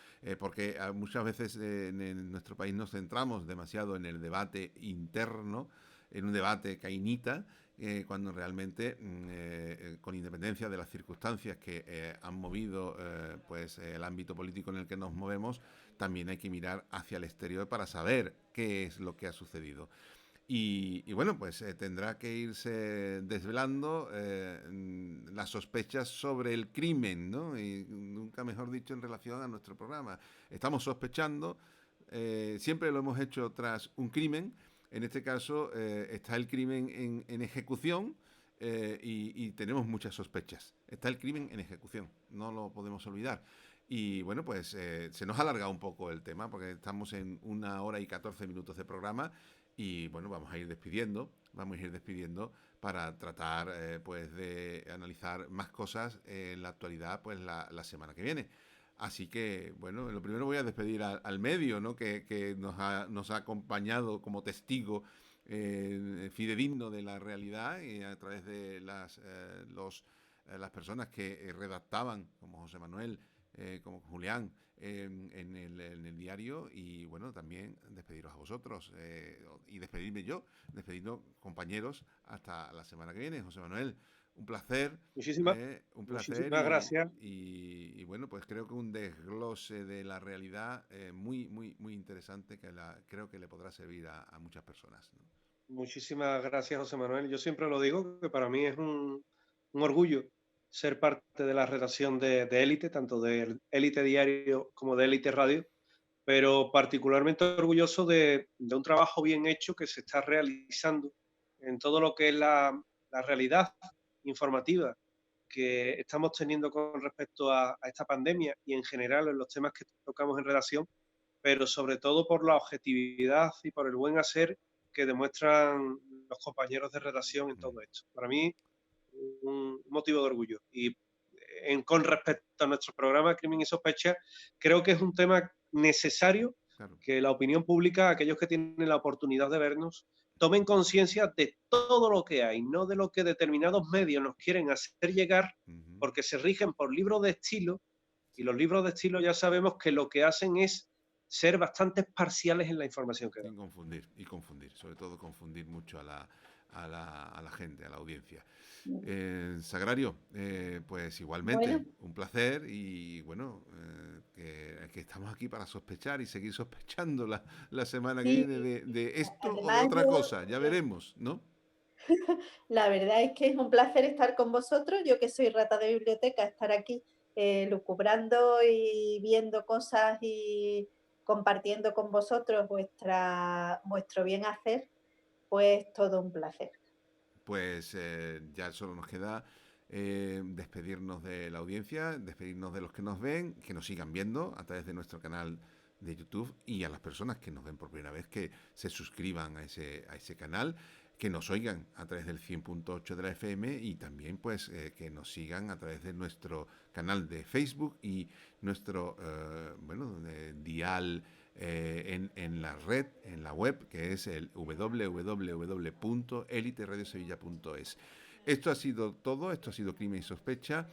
Porque muchas veces en nuestro país nos centramos demasiado en el debate interno, en un debate cainita, cuando realmente, con independencia de las circunstancias que han movido el ámbito político en el que nos movemos, también hay que mirar hacia el exterior para saber qué es lo que ha sucedido. Tendrá que irse desvelando las sospechas sobre el crimen, ¿no? Y nunca mejor dicho en relación a nuestro programa. Estamos sospechando, siempre lo hemos hecho tras un crimen. En este caso está el crimen en ejecución, y tenemos muchas sospechas. Está el crimen en ejecución, no lo podemos olvidar. Y bueno, pues se nos ha alargado un poco el tema porque estamos en 1 hora y 14 minutos de programa y bueno, vamos a ir despidiendo para tratar pues de analizar más cosas en la actualidad pues la semana que viene. Así que, bueno, lo primero voy a despedir al medio, ¿no? Que nos ha acompañado como testigo fidedigno de la realidad y a través de las personas que redactaban, como José Manuel, como Julián, en el diario. Y bueno, también despediros a vosotros y despedirme yo, despedirnos compañeros hasta la semana que viene. José Manuel, un placer. Muchísimas, Un placer muchísimas gracias. y bueno, pues creo que un desglose de la realidad muy, muy, muy interesante que creo que le podrá servir a muchas personas, ¿no? Muchísimas gracias, José Manuel. Yo siempre lo digo, que para mí es un orgullo ser parte de la redacción de Élite, tanto de Élite Diario como de Élite Radio, pero particularmente orgulloso de un trabajo bien hecho que se está realizando en todo lo que es la realidad informativa que estamos teniendo con respecto a esta pandemia y en general en los temas que tocamos en redacción, pero sobre todo por la objetividad y por el buen hacer que demuestran los compañeros de redacción en todo esto. Para mí, un motivo de orgullo. Y con respecto a nuestro programa Crimen y Sospecha, creo que es un tema necesario Claro. que la opinión pública, aquellos que tienen la oportunidad de vernos, tomen conciencia de todo lo que hay, no de lo que determinados medios nos quieren hacer llegar, Ujú. porque se rigen por libros de estilo, y Sí. los libros de estilo ya sabemos que lo que hacen es ser bastante parciales en la información que dan. Y confundir, sobre todo confundir mucho a la gente, a la audiencia. Sagrario, pues igualmente, Bueno, un placer y bueno, que estamos aquí para sospechar y seguir sospechando la semana que viene sí, de esto o de además otra yo, cosa, ya veremos, ¿no? la verdad es que es un placer estar con vosotros. Yo que soy rata de biblioteca, estar aquí lucubrando y viendo cosas y compartiendo con vosotros vuestro bien hacer, pues todo un placer. Pues ya solo nos queda despedirnos de la audiencia, despedirnos de los que nos ven, que nos sigan viendo a través de nuestro canal de YouTube y a las personas que nos ven por primera vez que se suscriban a ese canal, que nos oigan a través del 100.8 de la FM y también pues que nos sigan a través de nuestro canal de Facebook y nuestro dial en la red, en la web, que es el www.eliteradiosevilla.es. Esto ha sido todo, esto ha sido Crimen y Sospecha.